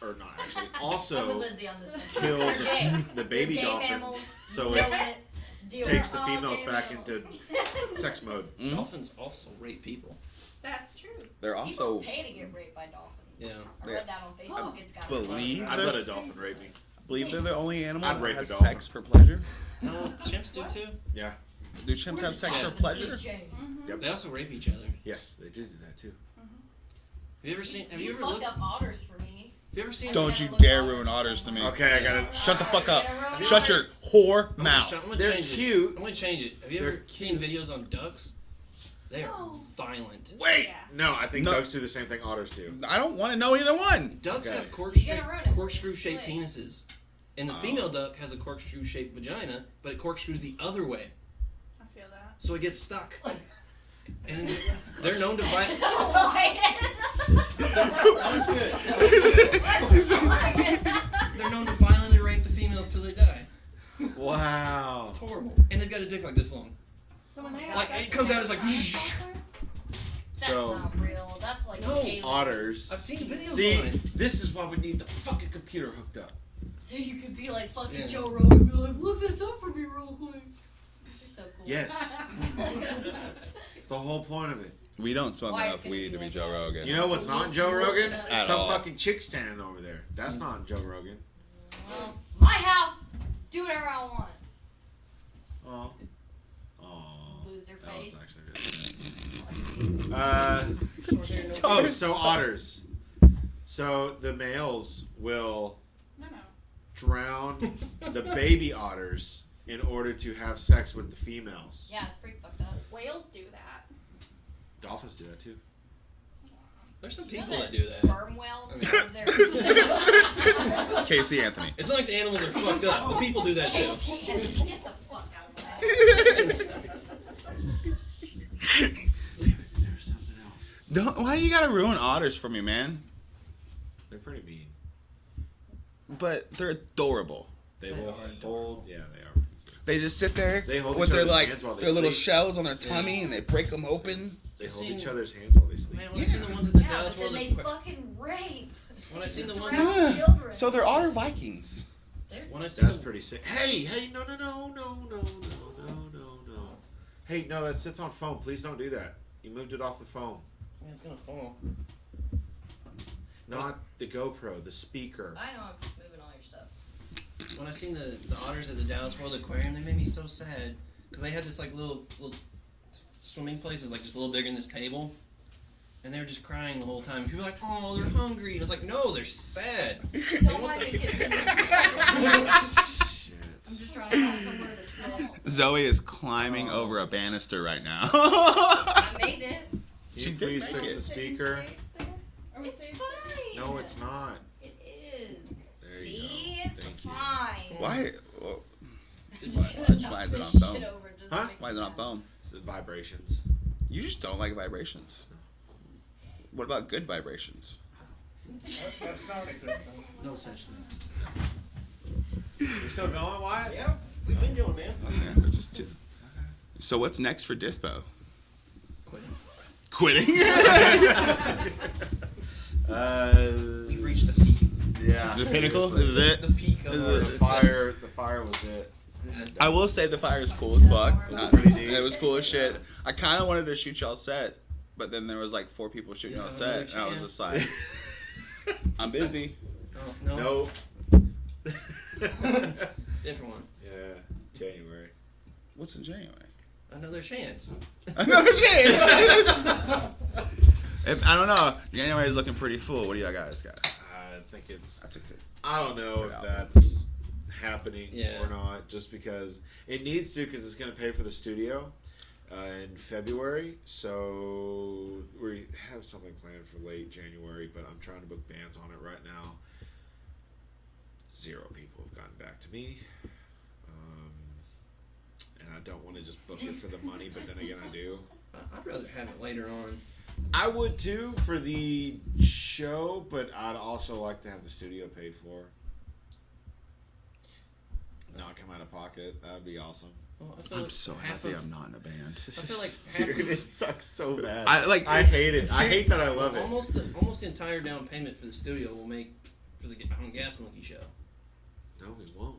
or not actually, I'm with also Lindsay on this one. killed They're gay. the baby They're gay dolphins, mammals. so Know it it. Deal takes with the all females gay back mammals. into sex mode. Mm? Dolphins also rape people. That's true. They're People also pay to get raped by dolphins. Yeah. I read that on Facebook. It's got believe I'd let a dolphin rape me. believe they're the only animal I'd that rape a has dolphin. sex for pleasure. Chimps do too. Yeah. Do chimps have sex for pleasure? Yep. They also rape each other. Yes, they do that too. Have you ever seen? Have You you ever fucked looked? up otters for me. you ever seen? Don't you Look dare at ruin others otters to me. Okay, I gotta. Shut the fuck up. Gonna ruin Shut your others. whore I'm gonna mouth. I'm gonna They're change cute. It. I'm gonna change it. Have you ever They're seen videos on ducks? They are No. violent. Wait. Yeah. No, I think No. ducks do the same thing otters do. I don't want to know either one. Ducks Okay. have You're gonna ruin it for me. corkscrew-shaped It's penises, and the Oh. female duck has a corkscrew-shaped vagina, but it corkscrews the other way, I feel that. so it gets stuck. And they're known to fight. That's They're known to violently rape the females till they die. Wow. It's horrible. And they've got a dick like this long. So when they Like, have sex, it comes they out as like. That's So- not real. That's like No, alien. Otters. I've seen videos See, on it. this is why we need the fucking computer hooked up. So you could be like fucking Yeah. Joe Rogan and be like, look this up for me real quick. You're so cool. Yes. It's the whole point of it. We don't smoke Why enough it's gonna weed be to be like Joe that. Rogan. You know what's not Joe Rogan? At Some all. fucking chick standing over there. That's not Joe Rogan. Well, my house. Do whatever I want. Oh. Oh. Loser That was face. actually good. Oh, so otters. So the males will No. drown the baby otters in order to have sex with the females. Yeah, it's pretty fucked up. Whales do that. Dolphins do that too. There's some You know people that do that. Sperm whales. I mean- have their- Casey Anthony. It's not like the animals are fucked up. The people do that too. Get the fuck out of my There's something else. Don't, why you gotta ruin otters for me, man? They're pretty mean. But they're adorable. They They will are hold. Yeah, they are. They just sit there They hold with each their other's like hands while they their little sleep. shells on their tummy and they break them open. They I've hold seen- each other's hands while they sleep. Man, when I seen the ones at the Yeah, Dallas but then World they fucking rape. when I seen the ones Drown Yeah. children. So they're otter Vikings. when I seen That's the, pretty sick. Hey, no. Hey, no, that sits on phone. Please don't do that. You moved it off the phone. yeah, it's gonna fall. Not the GoPro, the speaker. I know, I'm just moving all your stuff. When I seen the otters at the Dallas World Aquarium, they made me so sad because they had this like little swimming place. It was like just a little bigger than this table, and they were just crying the whole time. People were like, "Oh, they're hungry," and I was like, "No, they're sad." Don't let me get them. Shit. I'm just trying to find somewhere to sit. Zoe is climbing over a banister right now. I made it. Can She you did please make fix it. the speaker? It's fine. No, it's not. It is. There you See, go. it's Thank you. fine. Why? Well, I'm Why- just gonna knock why is it this on phone? shit over just to Huh? make why is it not phone? It's the vibrations. You just don't like vibrations. What about good vibrations? That's non-existent. No such thing. You still going, Wyatt? Yeah, we've been doing, man. Okay, they're just two. So what's next for Dispo? Quitting. Quitting? We've reached the peak. Yeah. The pinnacle? seriously. Is it? The peak of Is our it? success. The fire was it. I will say the fire is cool as fuck. Pretty neat. It was cool as shit. I kind of wanted to shoot y'all set, but then there was like 4 people shooting You y'all have set, and another I was chance? just like, I'm busy. Oh, no. Nope. Different one. Yeah, January. What's in January? Another chance. Another chance. I don't know. January is looking pretty full. What do y'all guys got? I think it's. That's a good. I don't know if Good that's happening Yeah. or not, just because it needs to, because it's going to pay for the studio in February. So we have something planned for late January, but I'm trying to book bands on it right now. 0 people have gotten back to me. And I don't want to just book it for the money, but then again, I do. I'd rather have it later on. I would too for the show, but I'd also like to have the studio paid for. Not come out of pocket. That would be awesome. Well, I feel I'm like so half happy of- I'm not in a band. I feel like Dude, half of- it sucks so bad. I I hate it. I see- hate that I love it. Almost the entire down payment for the studio will make for the on the Gas Monkey show. No, we won't.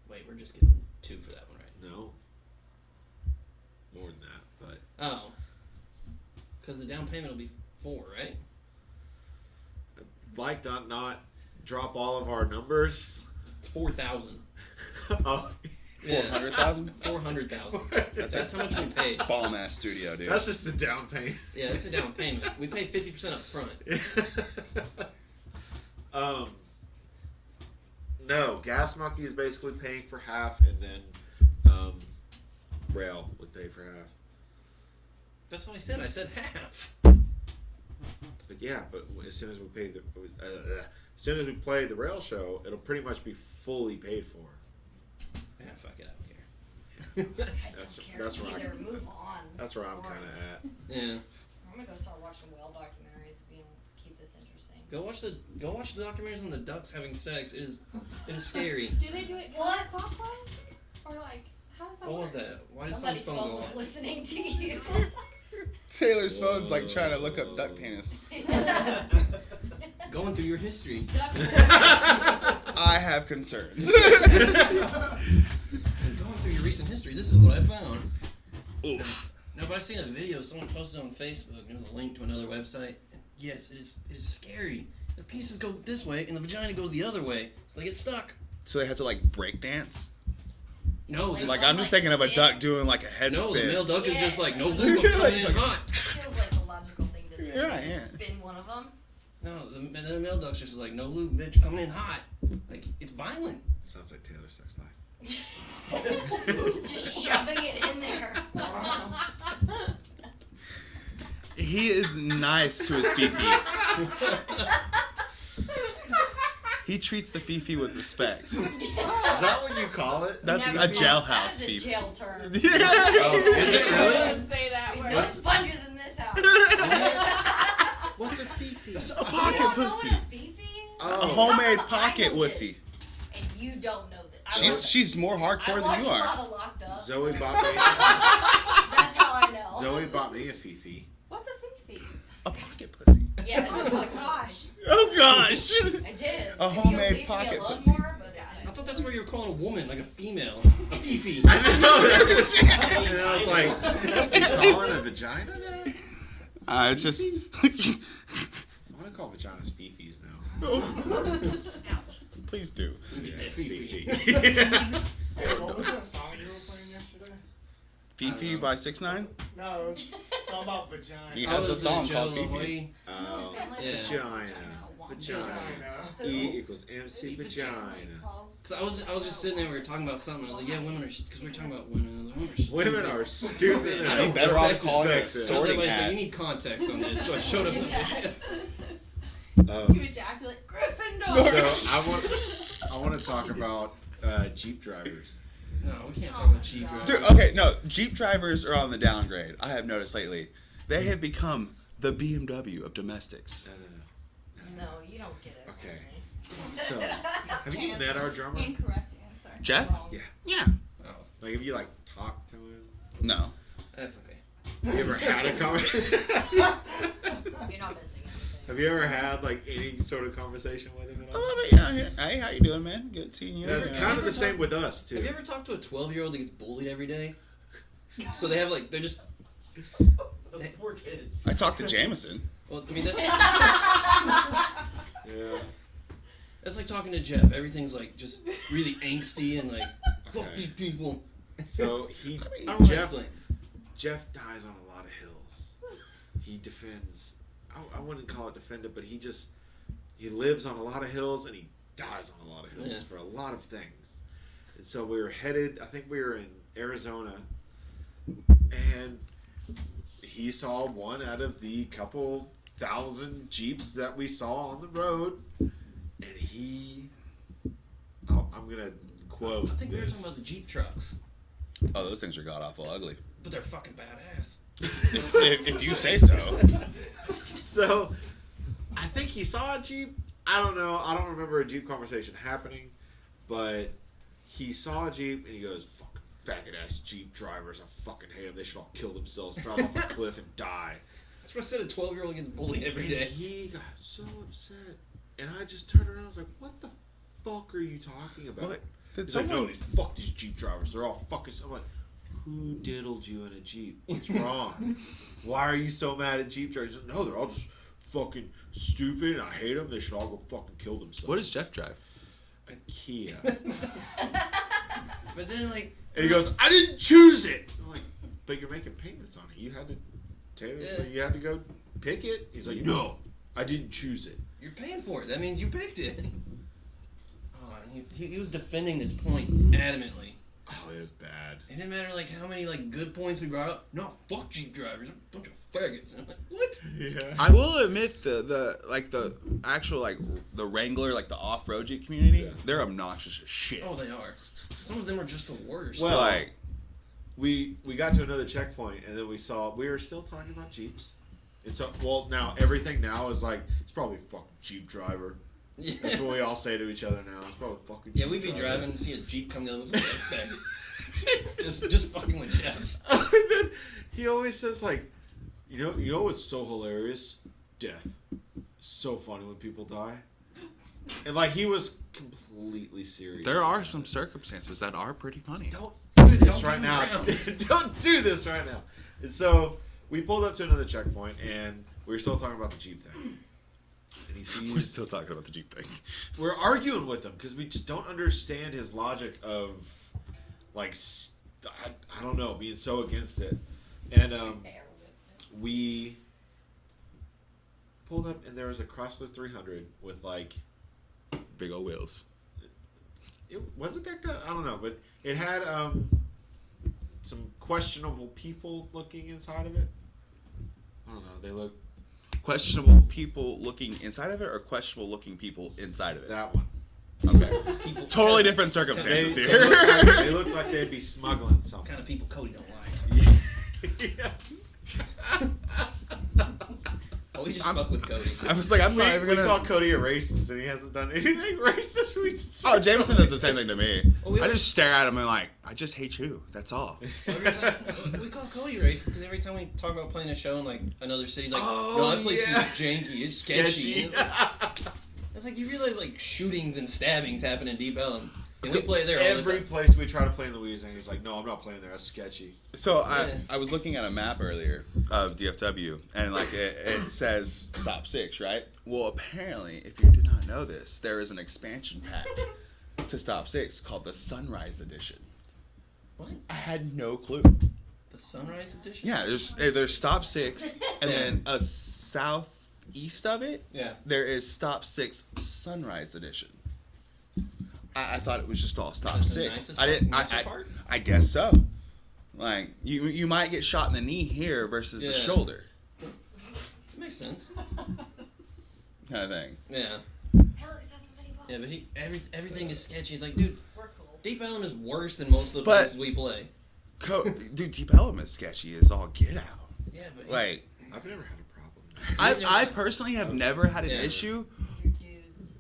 Wait, we're just getting 2 for that one, right? No. More than that, but Oh, because the down payment will be 4, right? I'd like to not drop all of our numbers. It's 4,000. Oh, 400,000? 400,000. That's That's how much we paid. Bomb ass studio, dude. that's just the down payment. Yeah, that's the down payment. We pay 50% up front. No, Gas Monkey is basically paying for half, and then Rail would pay for half. That's what I said. I said half. But yeah, but as soon as we pay as soon as we play the Rail show, it'll pretty much be fully paid for. Yeah, fuck it. I don't care. I That's- don't care that's where either. Move on. That's where I'm Boring. kind of at. Yeah. I'm gonna go start watching whale documentaries if you don't keep this interesting. Go watch the documentaries on the ducks having sex. It is scary. Do they do it What? counterclockwise? Or like, how does that What work? was that? Why did Somebody's someone's phone phone go was off? listening to you. Taylor's phone's like trying to look up duck penis. Going through your history. Duck- I have concerns. And going through your recent history, this is what I found. Oof. No, but I seen a video someone posted on Facebook. It was a link to another website. And yes, it is scary. The penises go this way and the vagina goes the other way, so they get stuck. So they have to like break dance. No, Like- the, Like I'm just thinking of a duck doing like a head no, the spin. male duck is just like no Yeah. lube, I'm coming in hot. Feels like the logical thing to do. Yeah, Just yeah. Spin one of them. No, the male duck's just like no lube, bitch, coming in hot. Like it's violent. Sounds like Taylor's sex life. Just shoving it in there. He is nice to his Fifi. He treats the Fifi with respect. Is that what you call it? That's Never a mind. jailhouse That is a Fifi. jail term. Oh, is it I really? wouldn't say that word. No sponges in this house. What's a Fifi? That's a You pocket don't know pussy. what a Fifi is? A Oh. homemade I pocket know wussy. this, and you don't know this. She's more I hardcore watch than you a are. lot of Locked Up. Zoe so bought me. that's how I know. Zoe bought me a Fifi. What's a fifi? A pocket pussy. Yeah, Oh it's my like, gosh. Oh gosh. I did. A If you'll homemade leave me pocket alone pussy. more, but I thought that's where you were calling a woman, like a female. A fifi. I know. And I was like, is he calling a vagina then? It's just. I want to call vaginas Fifis now. ouch. Please do. Get that fifi. Hey, what was that song you were playing yesterday? Fifi by 6ix9ine? No, it was something about vagina. He has a song called Fifi. Hawaii. Oh, Yeah. vagina. Vagina. Vagina. E equals MC vagina. Cause I was just sitting there, we were talking about something. I was like, yeah, women are, because we were talking about women. And I was like, Women are stupid. and I don't know better off respect calling it sex. a So sorting everybody hat. said, you need context on this. So I showed up the video. You ejaculate Gryffindor. So I want to talk about Jeep drivers. No, we can't talk about Jeep drivers. Dude, okay, no. Jeep drivers are on the downgrade. I have noticed lately. They have become the BMW of domestics. No. No, you don't get it. Okay. So, have you met our drummer? Incorrect answer. Jeff? Wrong. Yeah. Yeah. Oh, Like, have you like talked to him? No. that's okay. Have you ever had a conversation? You're not missing anything. Have you ever had like any sort of conversation with him at A all? little bit, yeah. Hey, how you doing, man? Good seeing you. That's Yeah. kind of the same with us too. Have you ever talked to a 12-year-old that gets bullied every day? So they have like, they're just, Those poor kids. I talked to Jameson. well, I mean, Yeah. that's like talking to Jeff. Everything's like just really angsty and like, fuck Okay. these people. So he I don't want to Jeff explain. Jeff dies on a lot of hills. He defends. I wouldn't call it defended, but he lives on a lot of hills and he dies on a lot of hills Yeah. for a lot of things. And so we were headed. I think we were in Arizona, and he saw one out of the couple thousand Jeeps that we saw on the road, and he. I'm gonna quote. I think we were this. talking about the Jeep trucks, Oh, those things are god awful ugly. but they're fucking badass. if you say so. So, I think he saw a Jeep. I don't know. I don't remember a Jeep conversation happening, but he saw a Jeep and he goes, "Fucking faggot ass Jeep drivers. I fucking hate them. They should all kill themselves, drive off a cliff, and die." That's what I said. A 12-year-old gets bullied every And day. he got so upset, and I just turned around. I was like, "What the fuck are you talking about?" Well, did He's like, "No, someone? fuck these Jeep drivers. They're all fucking." I'm like, "Who diddled you in a Jeep? What's wrong? Why are you so mad at Jeep drivers?" He's like, "No, they're all just fucking stupid, and I hate them. They should all go fucking kill themselves." What does Jeff drive? A Kia. But then like, And he goes, "I didn't choose it." I'm like, "But you're making payments on it. You had to, Taylor. Yeah. You had to go pick it." He's like, "No, I didn't choose it." you're paying for it. That means you picked it. Oh, and he was defending this point adamantly. Oh, it was bad. It didn't matter like how many like good points we brought up. No, fuck Jeep drivers, a bunch of faggots. And I'm like, what? Yeah. I will admit the actual like the Wrangler, like the off-road Jeep community, they're obnoxious as shit. Oh, they are. Some of them are just the worst. Well, like we got to another checkpoint, and then we were still talking about Jeeps. And so, well, now everything now is like, it's probably a fucking Jeep driver. yeah. That's what we all say to each other now. It's probably a fucking Yeah, Jeep we'd be driver. driving and see a Jeep come down. Look at that faggot. just fucking with Jeff. And then he always says like, you know what's so hilarious? Death. So funny when people die. And like he was completely serious. there are some circumstances that are pretty funny. Don't do this Don't right do now. rounds. Don't do this right now. And so we pulled up to another checkpoint, and we were still talking about the Jeep thing. And he sees We're still talking about the Jeep thing. we're arguing with him because we just don't understand his logic of like I don't know, being so against it. And we pulled up, and there was a Chrysler 300 with like Big old wheels. it wasn't decked out. I don't know, but it had some questionable people looking inside of it. I don't know. They look Questionable people looking inside of it, or questionable looking people inside of it. that one. Okay. People, Totally different They, circumstances they, here. look like they'd be smuggling What something. kind of people Cody don't like? Yeah. Oh, we just I'm- fuck with Cody. I was like, I'm not even We gonna. call Cody a racist, and he hasn't done anything racist. We just Oh, Jameson does the same thing to me. Oh, we I always- just stare at him and like, I just hate you. That's all. Every time, we call Cody racist because every time we talk about playing a show in like another city, he's like, Oh, no, that place yeah. is janky, it's sketchy. And it's like you realize like shootings and stabbings happen in Deep Ellum, and we play there all the Every time. place we try to play in Louisiana, he's like, "No, I'm not playing there. That's sketchy." So Yeah. I was looking at a map earlier of DFW, and like it says Stop 6, right? Well, apparently, if you did not know this, there is an expansion pack to Stop 6 called the Sunrise Edition. What? I had no clue. The Sunrise Edition? Yeah, there's Stop 6, and then a southeast of it, Yeah. there is Stop 6 Sunrise Edition. I thought it was just all Stop That's the 6. nicest I didn't. part- nicer part? I guess so. Like you might get shot in the knee here versus the Yeah. shoulder, Makes sense. kind of thing. Yeah. Hell, is that somebody Yeah, but everything is sketchy. He's like, dude, We're cool. Deep Ellum is worse than most of the But- places we play. Dude, Deep Ellum is sketchy as all get out. Yeah, but Like I've never had a problem. I personally have never had an Yeah. issue. Your dudes.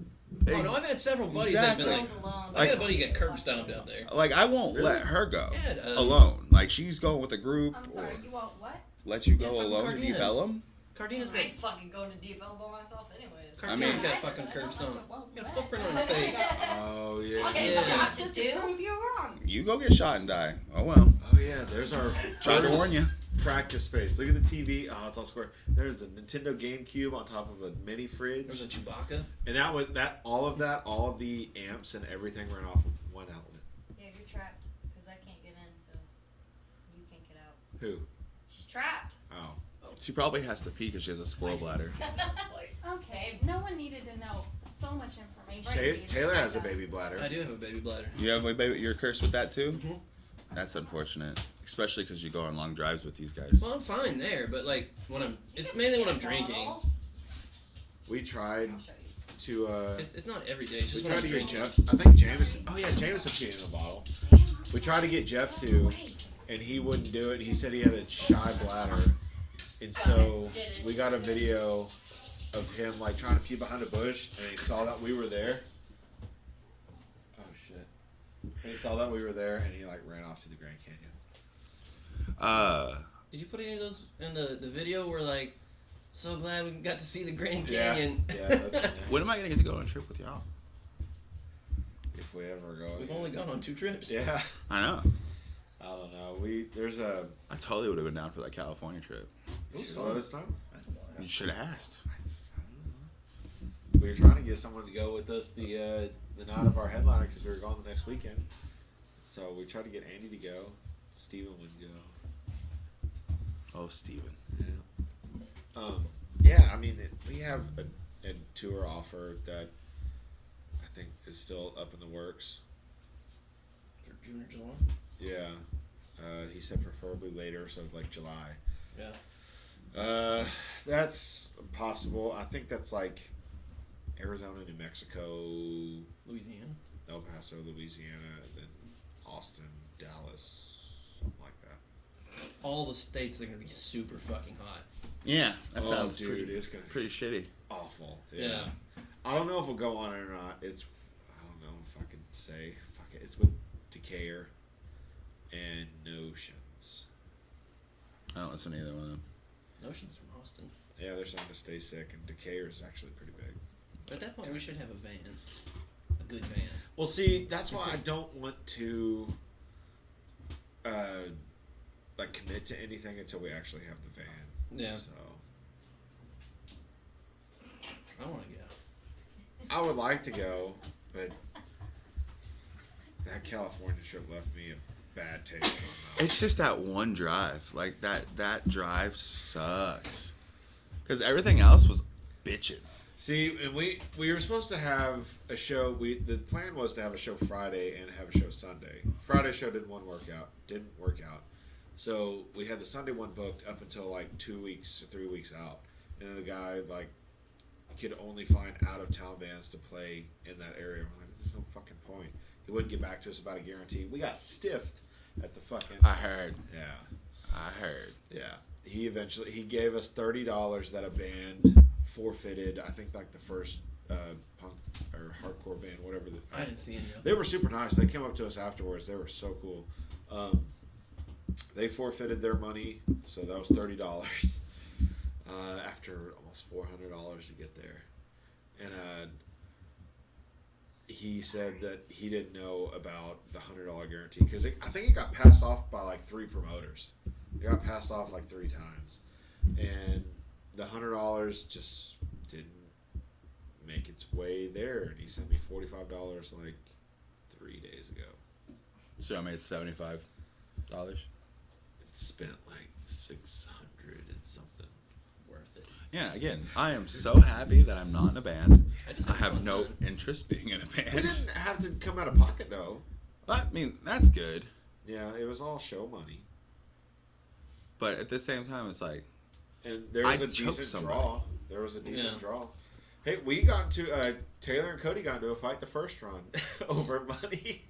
oh no, I've had several buddies that've been like, Girls alone. I got a buddy who got curb stomped out there. Like I won't Really? let her go Yeah, alone. Like she's going with a group, I'm or sorry, you want what? let you Yeah, go fucking alone to Deep Cardenas. Ellum. Cardena's I got ain't fucking going to Deep Ellum by myself anyways. Cardena's mean- got fucking curb stomp. Got a footprint on his face. Oh yeah. Okay, Yeah. so what to Just do? to prove you wrong. You go get shot and die. Oh well. Oh yeah. There's our Tried to first warn you. practice space. Look at the TV. Oh, it's all square. There's a Nintendo GameCube on top of a mini fridge. There's a Chewbacca. And all of the amps and everything ran off of one outlet. Yeah, you're trapped because I can't get in, so you can't get out. Who? She's trapped. Oh. She probably has to pee because she has a squirrel bladder. Okay, no one needed to know so much information. Taylor has a baby I bladder. do have a baby bladder. You have a baby. You're cursed with that too. Mhm. That's unfortunate, especially because you go on long drives with these guys. Well, I'm fine there, but like it's mainly when I'm drinking. We tried I'll show to you. It's not every day. It's we just when tried I'm to get drinking. Jeff. I think Jameson. Oh yeah, Jameson peed in a bottle. We tried to get Jeff to, and he wouldn't do it. He said he had a shy bladder, and so we got a video of him like trying to pee behind a bush, and he saw that we were there. Oh shit! And he saw that we were there, and he like ran off to the Grand Canyon. Did you put any of those in the video where like, so glad we got to see the Grand Yeah. Canyon? Yeah, that's in there. When am I gonna get to go on a trip with y'all? If we ever go. We've again. only gone on 2 trips. Yeah. I know. I don't know. There's a. I totally would have been down for that California trip. Just let us know. You should have asked. We were trying to get someone to go with us the night of our headliner because we were going the next weekend. So we tried to get Andy to go. Steven would go. Oh, Steven. Yeah. Yeah, I mean, we have and tour offer that I think is still up in the works. For June or July. Yeah. He said preferably later, so like July. Yeah. That's possible. I think that's like Arizona, New Mexico, Louisiana. El Paso, Louisiana, and then Austin, Dallas, something like that. All the states are gonna be super fucking hot. Yeah, that sounds dude, pretty, it's gonna pretty shitty. awful. Yeah. I don't know if we'll go on it or not. I don't know if I can say. Fuck it. It's with Decatur and Notions. I don't listen to either one of them. Notion's from Austin. Yeah, they're starting to stay sick, and Decatur is actually pretty big. But at that point, we should have a van. A good van. Well, see, that's why I don't want to, like, commit to anything until we actually have the van. Yeah. So I want to go. I would like to go, but that California trip left me a bad taste in my mouth. It's just that one drive. Like that drive sucks. Because everything else was bitching. See, and we were supposed to have a show. The plan was to have a show Friday and have a show Sunday. Friday show didn't work out. So we had the Sunday one booked up until like 2 weeks or 3 weeks out, and then the guy like could only find out of town bands to play in that area. I'm like, there's no fucking point. He wouldn't get back to us about a guarantee. We got stiffed at the fucking. I heard. Yeah. I heard. Yeah. He gave us $30 that a band forfeited. I think like the first punk or hardcore band, whatever. I didn't see any of They them. were super nice. They came up to us afterwards. They were so cool. They forfeited their money, so that was $30 after almost $400 to get there. And he said that he didn't know about the $100 guarantee because I think it got passed off by like 3 promoters. It got passed off like 3 times, and the $100 just didn't make its way there. And he sent me $45 like 3 days ago. So I made $75. It spent like 600 and something. Worth it. Yeah, again, I am so happy that I'm not in a band. I just I had have fun no time. interest being in a We band. didn't have to come out of pocket though. I mean, that's good. Yeah, it was all show money. But at the same time, it's like, And there was I a choked decent somebody. draw. There was a decent Yeah. draw. Hey, we got to Taylor and Cody got into a fight the first run over money.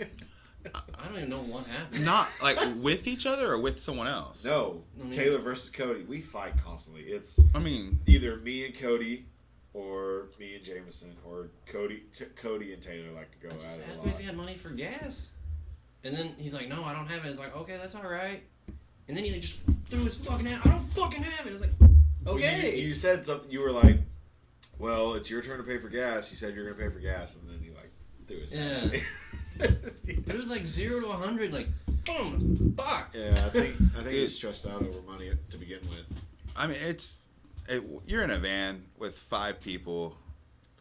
I don't even know what happened. not like with each other or with someone else. No, I mean- Taylor versus Cody. We fight constantly. It's I mean, either me and Cody, or me and Jameson, or Cody and Taylor like to go I at just it a asked lot. him if he had money for gas. And then he's like, no, I don't have it. It's like, okay, that's all right. And then he just threw his fucking hand. I don't fucking have it. It's like, okay. You said something. You were like, "Well, it's your turn to pay for gas." You said you're gonna pay for gas, and then he like threw his hand. But it was like 0 to 100, like, boom, fuck. Yeah, I think he's stressed out over money to begin with. I mean, you're in a van with 5 people.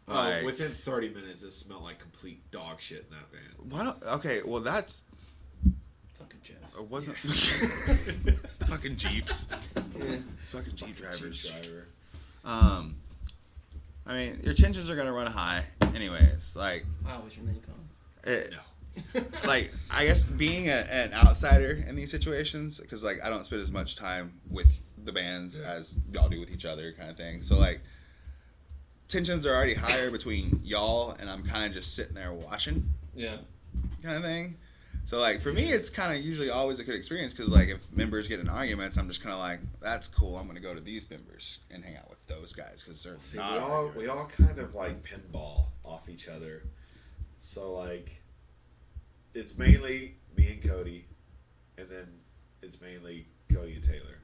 Like, Within 30 minutes, it smelled like complete dog shit in that van. why don't? Okay, well that's Fucking Jeff. it wasn't fucking Jeeps, fucking Jeep drivers. Jeep driver. I mean, your tensions are gonna run high, anyways. Like, I always remain calm. it, No. like I guess being an outsider in these situations, because like I don't spend as much time with the bands as y'all do with each other, kind of thing. So like tensions are already higher between y'all, and I'm kind of just sitting there watching, Yeah. kind of thing. So like for me, it's kind of usually always a good experience because like if members get in arguments, I'm just kind of like, that's cool. I'm gonna go to these members and hang out with those guys because they're See, not. we arguing. all kind of like pinball off each other. So like, it's mainly me and Cody, and then it's mainly Cody and Taylor.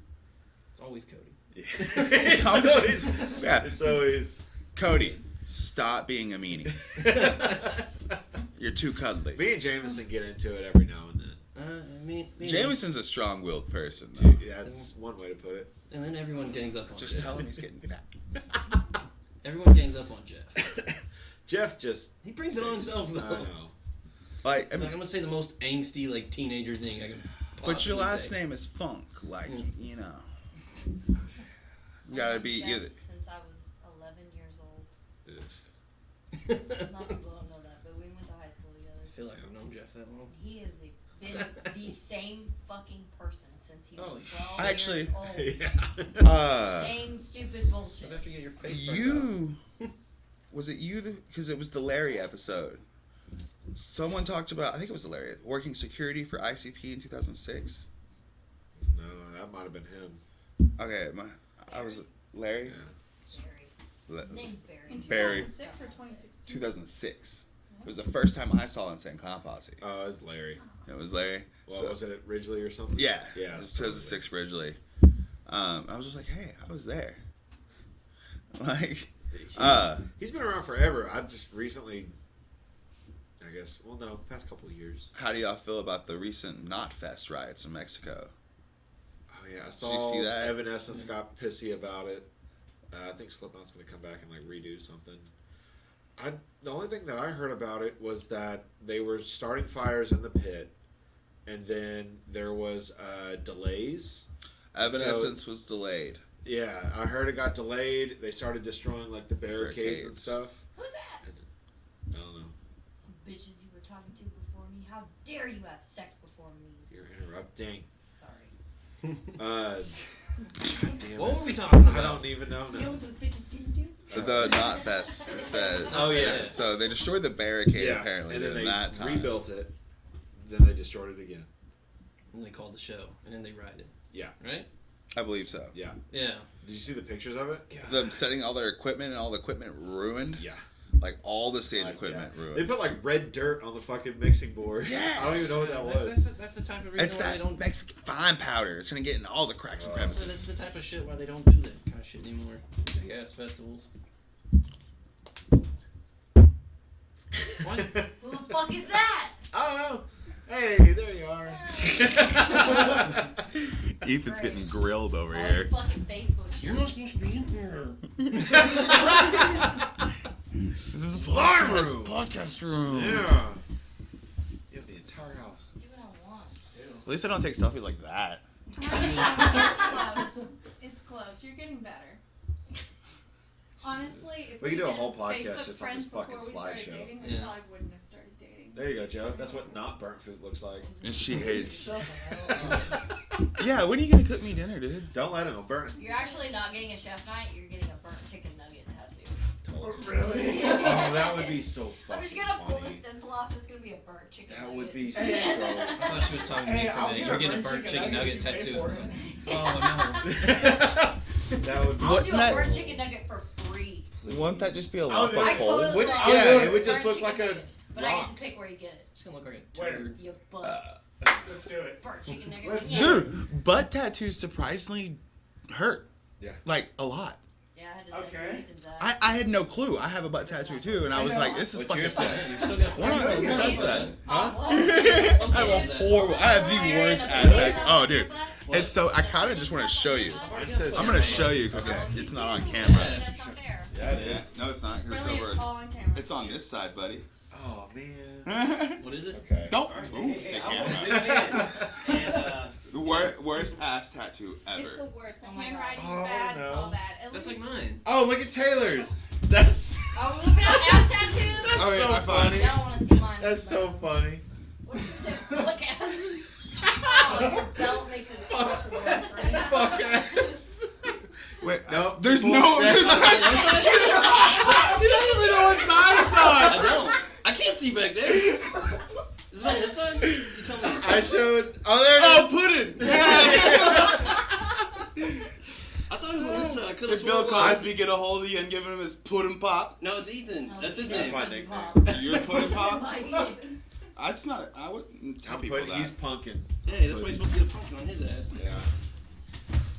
It's always Cody. Yeah. It's always- yeah. It's always Cody, stop being a meanie. You're too cuddly. me and Jameson get into it every now and then. I mean, Jameson's a strong-willed person, though. Yeah, that's one way to put it. And then everyone gangs up on Just Jeff. tell him he's getting fat. Everyone gangs up on Jeff. Jeff just He brings it on himself, though. I know. Like, I It's like, mean, I'm gonna say the most angsty, like, teenager thing I can but your possibly last say. name is Funk. Like, Mm. you know. You gotta be Jeff either. since I was 11 years old. It is. A lot of people don't know that, but we went to high school together. I feel like I've known Jeff that long. He has been the same fucking person since he was Holy 12 Actually, years old. Yeah. Same stupid bullshit. Because after you get your face burnt You was it you? Because it was the Larry episode. Someone talked about. I think it was the Larry working security for ICP in 2006. No, that might have been him. Okay, I was Larry. Barry. His name's Barry. In Barry. 2006 or 2016? 2006. It was the first time I saw Insane Clown Posse. Oh, it's Larry. It was Larry. Well, So- was it at Ridgely or something? Yeah. Yeah. It was 2006 Ridgely. I was just like, hey, I was there. Like, He's been around forever. I just recently, I guess, well, no, past couple of years. how do y'all feel about the recent Knot Fest riots in Mexico? Oh yeah, I you saw see that? Evanescence got pissy about it. I think Slipknot's going to come back and like redo something. The only thing that I heard about it was that they were starting fires in the pit, and then there was delays. Evanescence was delayed. Yeah, I heard it got delayed. They started destroying like the barricades and Barricades. stuff. Who's that? I don't know. Some bitches you were talking to before me. How dare you have sex before me? You're interrupting. Sorry. Damn What it. were we talking about? I don't even know You know now. what those bitches didn't do? The Knot Fest said. Oh, yeah. So they destroyed the barricade Yeah, apparently and then during they that time. rebuilt it. Then they destroyed it again. And they called the show, and then they rioted. Yeah. Right? I believe so. Yeah. Yeah. Did you see the pictures of it? Them setting all their equipment and all the equipment ruined. Yeah. Like all the stage Like, equipment yeah. ruined. They put like red dirt on the fucking mixing board. Yes! I don't even know what that was. That's the type of reason It's why they that don't. Mexican fine powder. It's gonna get in all the cracks and Oh. That's crevices. the type of shit why they don't do that kind of shit anymore. Big ass festivals. What? Who the fuck is that? I don't know. Hey, there you are. Ethan's getting grilled over All here. the fucking Facebook shit. You're not supposed to be in here. This is a Bar room. podcast room. Yeah. You have the entire house. Do what I want. At least I don't take selfies like that. It's close. It's close. You're getting better. Honestly, if We could do a had whole podcast Facebook just on friends this fucking before we started slideshow. dating, we Yeah. probably wouldn't have started dating. There you go, Joe. That's what not burnt food looks like. And she hates. Shut the hell up. Yeah, when are you gonna cook me dinner, dude? Don't let him burn it. You're actually not getting a chef night, you're getting a burnt chicken nugget tattoo. Really? Oh, that would be so I'm just fucking gonna pull the funny. stencil off, it's gonna be a burnt chicken That nugget. would be so. I thought she was talking to me Hey, for a I'll minute. get You're a getting a burnt burnt chicken chicken nugget nugget if you pay tattoo. for it. Oh That would be. I'll do a nut- burnt chicken nugget for free. Won't that just be a I'll lump do of it. I coal? totally Would- will. yeah, I'll do it would just burnt look like chicken a nugget, but I get rock. to pick where you get it. no. It's gonna look like a Where? turd. Your butt. Let's do it. Burnt chicken nugget. Let's yeah. Dude, butt tattoos surprisingly hurt. Yeah. Like a lot. Yeah, I had to tattoo Okay. Ethan's ass. I had no clue. I have a butt tattoo too, and I was like, this is What's yours fucking say? sick. You still got We're not gonna Yeah. discuss that. Oh, what? I have a horrible. I have the worst ass tattoo. Oh, dude. It's so. I kind of just want to show you. Mine says- I'm gonna show you because Okay. it's not on See, camera. that's not fair. Yeah, it Yeah. is. No, it's not. 'Cause Really, it's it's over. all on camera. It's on this side, buddy. Oh man. What is it? Okay. Don't move the Hey, camera. and, The worst ass tattoo It's the ever. worst. The Oh my god. handwriting's Oh, bad. It's no. all bad. At That's like least- mine. Oh, look at Taylor's. That's Are we looking at ass tattoos? that's Oh, yeah, so I found funny. Y'all don't want to see mine. That's so funny. What did you say? Look at Oh, your belt makes it so much worse, right? Fuck ass. Wait, No, there's pull no. it There's back. You don't even know what side it's I on. don't. I can't see back there. Is it on this side? You tell me. I showed. Oh, there it is. Puddin'. I thought it was on this side. I could have Did Bill sworn. Cosby get a hold of you and give him his puddin' pop? No, it's Ethan. Oh, That's his That's name. my nickname. You're puddin' pop? I did. That's not. I wouldn't tell I'm people putting, that. he's punking. Hey, that's why he's supposed to get a pumpkin on his ass. Yeah.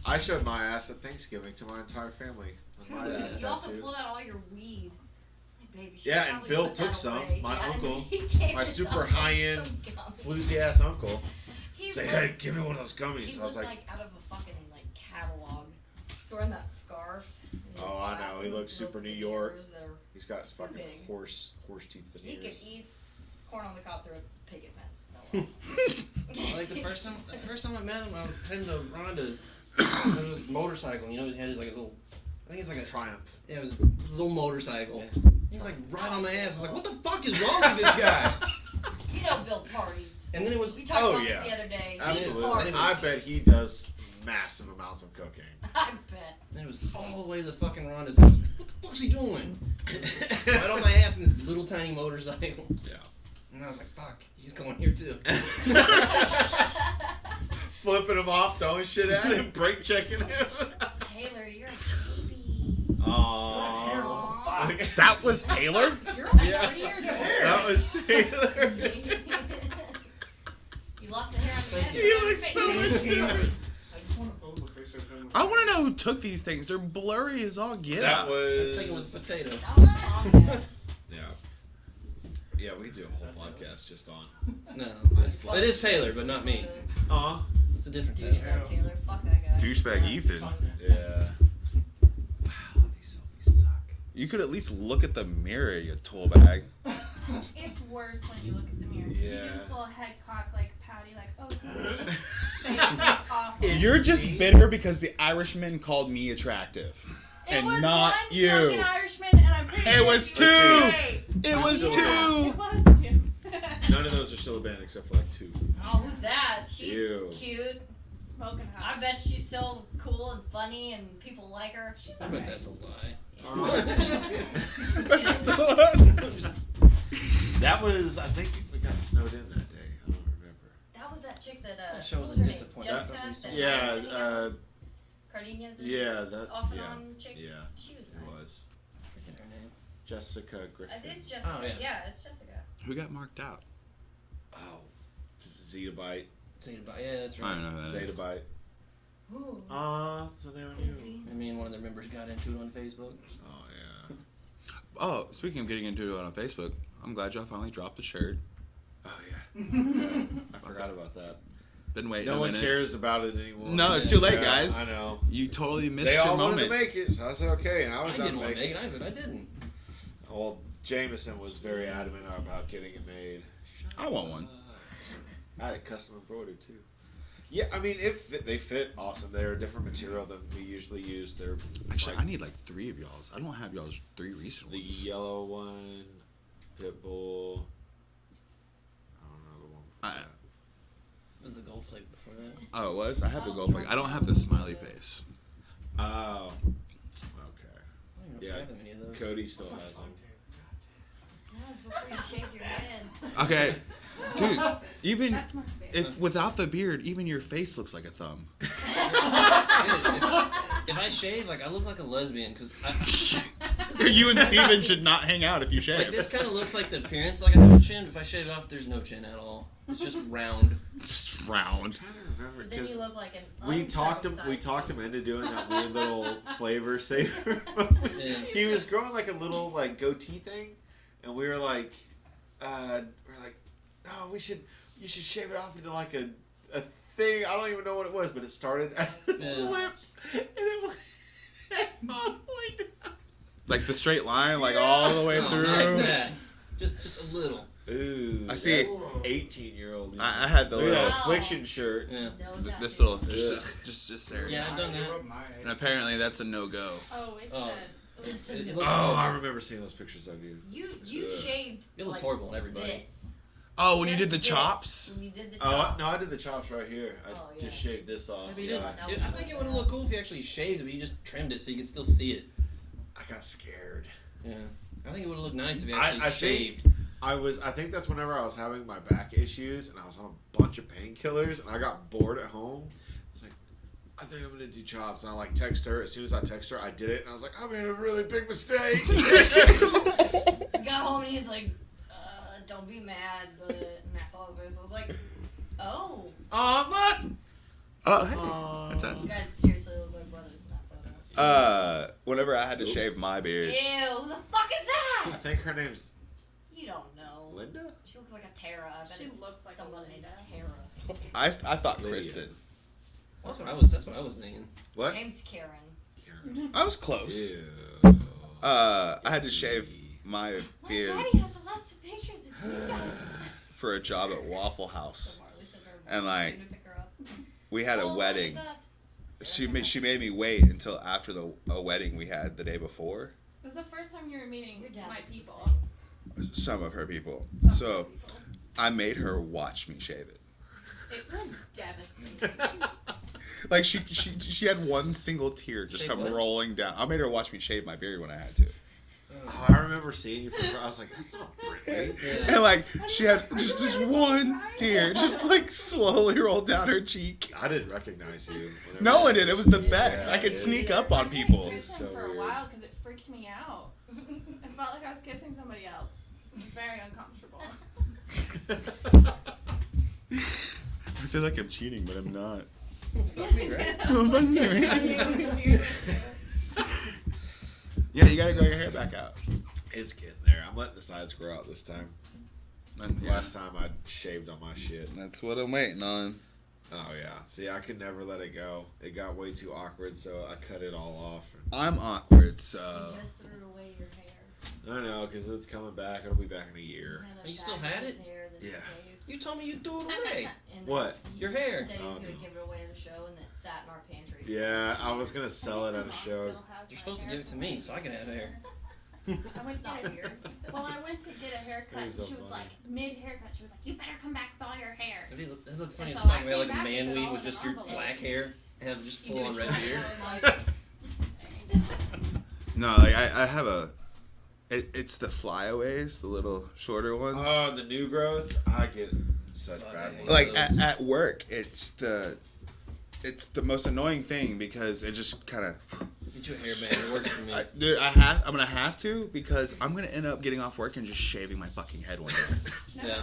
I showed my ass at Thanksgiving to my entire family. On my Hell yeah. ass You also tattoo. pulled out all your weed. Like, baby, you should Yeah, and probably Bill put that took some. away. My Yeah, uncle, he gave my his super uncle high-end some gummies. floozy ass uncle. He Say, looked- hey, give me one of those gummies. He I was looked like, out of a fucking catalog. He's wearing that scarf. and his Oh, I know. He glasses, looks those super New York. veneers, they're- he's got his fucking big. horse teeth He could veneers. eat corn on the cob through a picket fence. No lie. Like the first time I met him, I was heading to Rhonda's. There was a motorcycle. You know, he had his like his little I think it's like a Triumph. Yeah, it was a little motorcycle. He was like right on my ass. I was like, what the fuck is wrong with this guy? You don't build parties. And then it was We talked Oh, about yeah. this the other day. Absolutely. Parties. I bet he does massive amounts of cocaine. I bet. Then it was all the way to the fucking Rhonda's house. What the fuck's he doing? Right on my ass in this little tiny motorcycle. Yeah. And I was like, fuck, he's going here too. Flipping him off, throwing shit at him, brake checking him. Taylor, you're a baby. Aww. That was Taylor? You're only Yeah. 3 years old. That was Taylor. You lost the hair on your head. You look so much different. I just want to pose a picture of him. I want to know who took these things. They're blurry as all get That out. I think it was was. potato. That was Tomcats. Yeah. Yeah, we could do a whole podcast just on. No, it is Taylor, but not me. Aw. It's a different Taylor. Douchebag Taylor. Fuck that guy. Douchebag Ethan. Yeah. Wow, these selfies suck. You could at least look at the mirror, you tool bag. It's worse when you look at the mirror. Yeah. You do this little head cock, like pouty, like, oh, face. That's awful. You're just bitter because the Irishman called me attractive. It and was not one you. drunken Irishman, and I'm pretty It sure was he two. gay. It was Still- two. It was two. None of those are still a band except for like 2. Oh, who's that? She's Ew. cute. Smoking I hot. bet she's so cool and funny and people like her. She's I bet that's a lie. That was, I think we got snowed in that day. I don't remember. That was that chick that That show what was was a her name? disappointment. Jessica. That was that Yeah, Harrison Young? Cardenas' yeah, that- off and yeah, on chick. yeah, She was it nice. was. I forget her name. Jessica Griffin. I think it's Jessica. Oh, yeah. It's Jessica. Who got marked out? Oh, Zettabyte. Yeah, that's I right. don't know who that is. Zettabyte. Ooh. So they were new. I mean, one of their members got into it on Facebook. Oh, yeah. Oh, speaking of getting into it on Facebook, I'm glad y'all finally dropped the shirt. Oh, yeah. I forgot about that. Been waiting No a one minute. cares about it anymore. No, it's too late, Yeah, guys. I know. You totally missed They your all wanted to moment. make it, so I said okay, and I I was down didn't to want to make make it. it. I said I didn't. Well, Jameson was very adamant about getting it made. I want one. I had it custom embroidered too. Yeah, I mean, they fit awesome. They're a different material than we usually use. They're Actually, like I need like 3 of y'all's. I don't have y'all's 3 recent the ones. yellow one, Pitbull. I don't know the one. I- It was the gold flake before that. Oh, it was? I have the gold flake. I don't have the smiley face. Oh, okay. I don't even Yeah, have that many of those. Cody still has them. That was before you shaved your head. Okay. Dude, even That's my favorite. if without the beard, even your face looks like a thumb. Dude, if I shave, like I look like a lesbian because You and Steven should not hang out if you like shave. this kind of looks like the appearance like I have a chin. If I shave off, there's no chin at all. It's just round. Just round. I'm trying to remember So then you because look like an we talked him uncircumcised into penis. doing that weird little flavor saver. Yeah. He was growing like a little like goatee thing, and we were like, oh, you should shave it off into like a thing. I don't even know what it was, but it started at his Yeah. lip, and it went all the way down. Like the straight line, like all the way Like through. that. Just a little. Ooh, I see. that's 18-year-old. I had the Look at little, that Wow. affliction shirt. Yeah. No this tattoo. little, Yeah. just there. Yeah, I've done that. And apparently that's a no-go. Oh, it's Oh. a. It's It a- looks Oh, I horrible. remember seeing those pictures of you. You Ugh. shaved. It looks like horrible on everybody. This. Oh, when you Just did the this. chops? When you did the Oh chops. no, I did the chops right here. I Oh, just yeah. shaved this off. Maybe you Yeah. did. That was I think it would have looked cool if you actually shaved it, but you just trimmed it so you could still see it. I got scared. Yeah. I think it would have looked nice if you actually I shaved. think I think that's whenever I was having my back issues and I was on a bunch of painkillers and I got bored at home. I was like, I think I'm gonna do chops, and I like text her. As soon as I text her, I did it, and I was like, I made a really big mistake. He got home and he's like, don't be mad, but and I saw his face. I was like, oh. Look. Oh, hey, Aw. that's us. You guys seriously look like brothers in that photo. Whenever I had to shave my beard, Ew, who the fuck is I that? think her name's You don't know. Linda. She looks like a Tara. I bet She it's looks like a someone named Linda. Tara. I thought Lydia. Chris did. That's what I was thinking. Her What? name's Karen. I was close. Ew. I had to shave my My beard daddy has lots of pictures of you guys. for a job at Waffle House. So Marley sent her And, like, to pick her up. We had a Oh, wedding. look, it's us. She made me wait until after a wedding we had the day before. It was the first time you were meeting Your dad my looks the people. same. Some of her people. Some So people. I made her watch me shave it. It was devastating. Like she had one single tear just Shave come what? rolling down. I made her watch me shave my beard when I had to. Oh, I remember seeing you from. I was like, that's not Brently. Yeah. And like she had just this one tear just like slowly rolled down her cheek. I didn't recognize you. whenever- No one did. It was the best. Yeah, I could it sneak is. up on I didn't people. kiss him So for a weird. while because it freaked me out. I felt like I was kissing somebody else. It was very uncomfortable. I feel like I'm cheating, but I'm not. Fuck me, right? Yeah, you gotta grow your hair back out. It's getting there. I'm letting the sides grow out this time. Yeah, Last time I shaved on my shit. that's what I'm waiting on. Oh yeah. See, I could never let it go. It got way too awkward, so I cut it all off. I'm awkward, so You just threw away your hair. I know, because it's coming back. It'll be back in a year. Had a You still bag had of it? his hair that he Yeah. saved. You told me you threw it away. And What? then Your he hair. Said he was Oh, gonna no. give it away at a show, and it sat in our pantry. Yeah, I was gonna sell it I at think a my show. mom still has You're my supposed to hair give it to from me when so I can have was hair. I went to get a beard. Well, I went to get a haircut, He's and so she was funny. like, mid-haircut, she was like, you better come back with all your hair. It looked funny And as so fuck. I We had like came a back man with it weave all with in just an your envelope. black hair and have just You full on do red it beard. like, no, like I have a. It's the flyaways, the little shorter ones. Oh, the new growth. I get such Fuck, I bad hate ones. Like those. at work, it's the most annoying thing because it just kind of. Get you a hairband. It works for me. Dude, I'm gonna have to because I'm gonna end up getting off work and just shaving my fucking head one day, No. Yeah.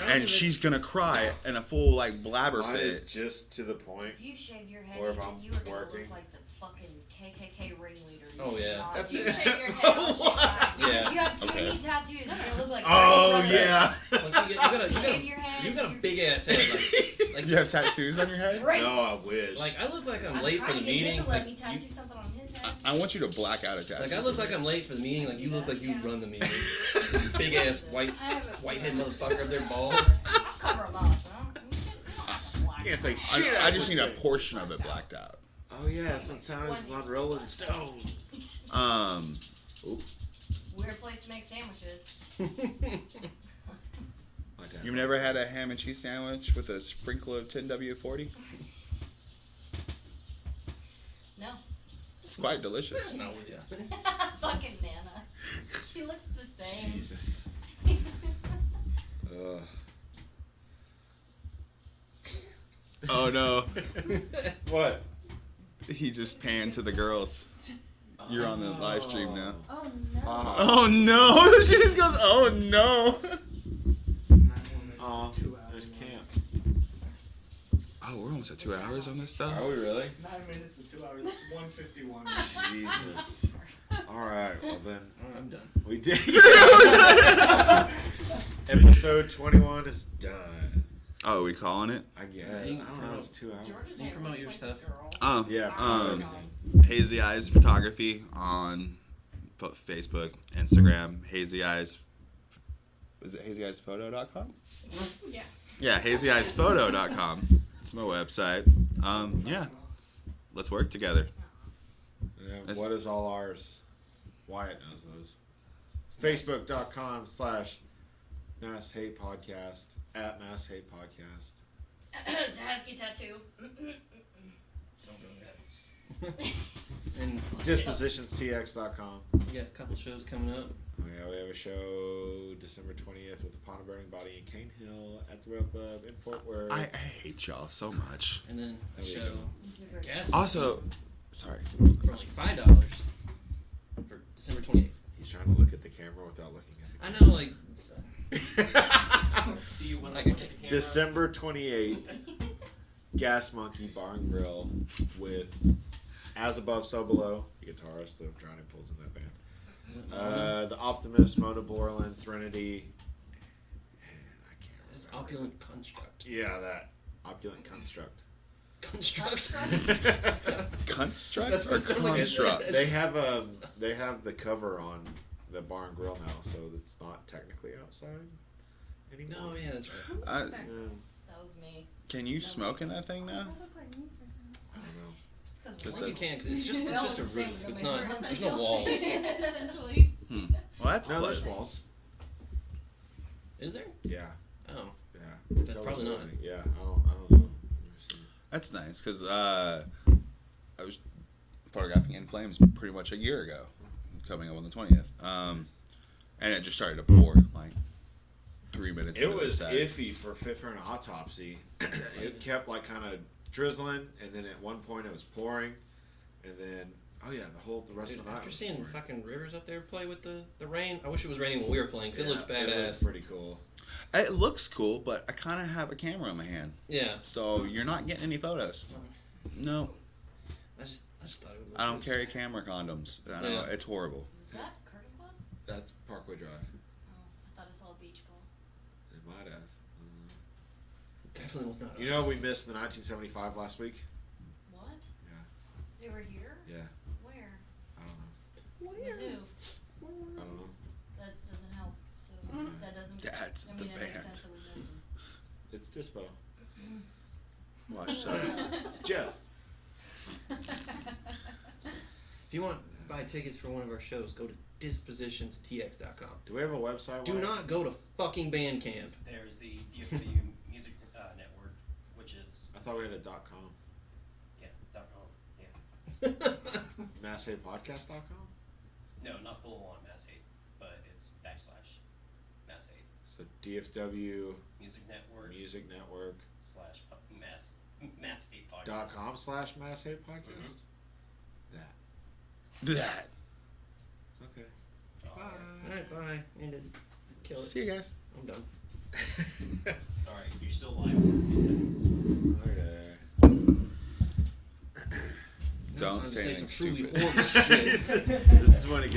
and she's gonna cry in a full like blabber Mine is fit. just to the point. if you shaved your head, Or if then I'm you were gonna working. look like the fucking KKK ringleader. You Oh, should yeah. not That's do You it. that. shave your head, I'll shave What? mine. Because Yeah. you have too Okay. many tattoos. You're gonna look like. Oh Brother. yeah. Well, so you got Shave your head. you got a you're big ass head. Like You have tattoos on your head? Racist. No, I wish. Like I look like I'm I'm late for trying the to get him meeting. to let Like, me tattoo something on his head. I want you to black out a tattoo. like I look like I'm late for the meeting. Like you look like you Yeah. run the meeting. Big ass white I have a white head motherfucker up there bald. I'll cover him up. You don't have to black Can't say out. shit. I just need a portion of it blacked out. Oh yeah, that's what sounded on Rolling Stone. Weird place to make sandwiches. My dad. You've never had a ham and cheese sandwich with a sprinkle of 10W40? No. It's quite delicious. That's not with you. Fucking Nana. She looks the same. Jesus. Ugh. Oh no, What? he just panned to the girls. You're on the live stream now. Oh no. Oh no, she just goes, oh no. Aw, 2 there's hours. camp. Oh, we're almost at 2 hours on this stuff. Are we really? 9 minutes to 2 hours. It's 151. Jesus. All right. Well then, I'm done. we did. Episode 21 is done. Oh, we calling it? I guess. Yeah, I you don't can know. It's 2 hours. George's You hair promote looks your like stuff. a girl. Oh, Yeah. Hazy Eyes Photography on Facebook, Instagram, Hazy Eyes. Is it hazeyeyesphoto.com? Yeah. Yeah, hazeyeyesphoto.com. It's my website. Yeah, let's work together. Yeah, That's- what is all ours? Wyatt knows those. Facebook.com/Mass Hate Podcast at Mass Hate Podcast. Zasky tattoo. Don't go nuts. And DispositionstX.com. we got a couple shows coming up. Oh, yeah, we have a show December 20th with the Pond of Burning Body in Cane Hill at the Rail Club in Fort Worth. I hate y'all so much. And then a There we show go. at Gas Also, sorry. for only $5 for December 28th. He's trying to look at the camera without looking I know, like, it's, at the camera. Do you want Like to a look at the camera? December 28th, Gas Monkey Bar and Grill with As Above, So Below, the guitarist, the drowning pools in that band. The Optimist, Mona Borland, Threnody, and I can't it's remember. opulent construct. Yeah, that opulent construct. Construct. Construct That's what or it sounded like. construct? They have the cover on the bar and grill now, so it's not technically outside anymore. No, yeah, that's right. Yeah, That was me. Can you smoke in that thing now? That looked like me for some- I don't know. because Just I think you can, 'cause it's just We all a look the same roof. when It's we not. were There's no walls. Essentially. Well, that's No, there's pleasant. walls. Is there? Yeah, Oh, yeah. Then That probably was not. everything. Yeah, I don't know. That's nice because I was photographing In Flames pretty much a year ago, coming up on the 20th, and it just started to pour like 3 minutes. It into the was set. iffy for Fit for an Autopsy. It kept like kind of drizzling, and then at one point it was pouring, and then the rest dude, of the night. after was seeing pouring. fucking Rivers up there play with the rain, I wish it was raining when we were playing, 'cause it looked It looked badass. pretty cool. It looks cool, but I kind of have a camera in my hand, Yeah. so you're not getting any photos. No, I just thought it would look I don't good. carry camera condoms. I know Yeah. it's horrible. Was that Curtain Club? That's Parkway Drive. Oh, I thought I saw a beach ball. It might have. Definitely was not. You know, we missed the 1975 last week. What? Yeah. They were here? Yeah. Where? I don't know. With who? I don't know. That doesn't help. So that doesn't. That's I the mean, it makes band. sense that we missed him. It's Dispo. Watch that. It's Jeff. If you want to buy tickets for one of our shows, go to dispositionstx.com. Do we have a website? Do Wyatt? not go to fucking Bandcamp. There's the DFW Music Network, which is I thought we had a .com. .com. Yeah. MassHatePodcast.com? No, not full on Mass Hate, but it's / Mass Hate So DFW Music Network Music Network / Mass Hate Podcast. .com/Mass Hate Podcast? That. That. Okay. All right. Alright, bye. Ended. Kill it. See you guys. I'm done. All right, you're still live for a few seconds. Okay. Now it's Don't time to say say anything some truly stupid. horrible shit. This is when it gets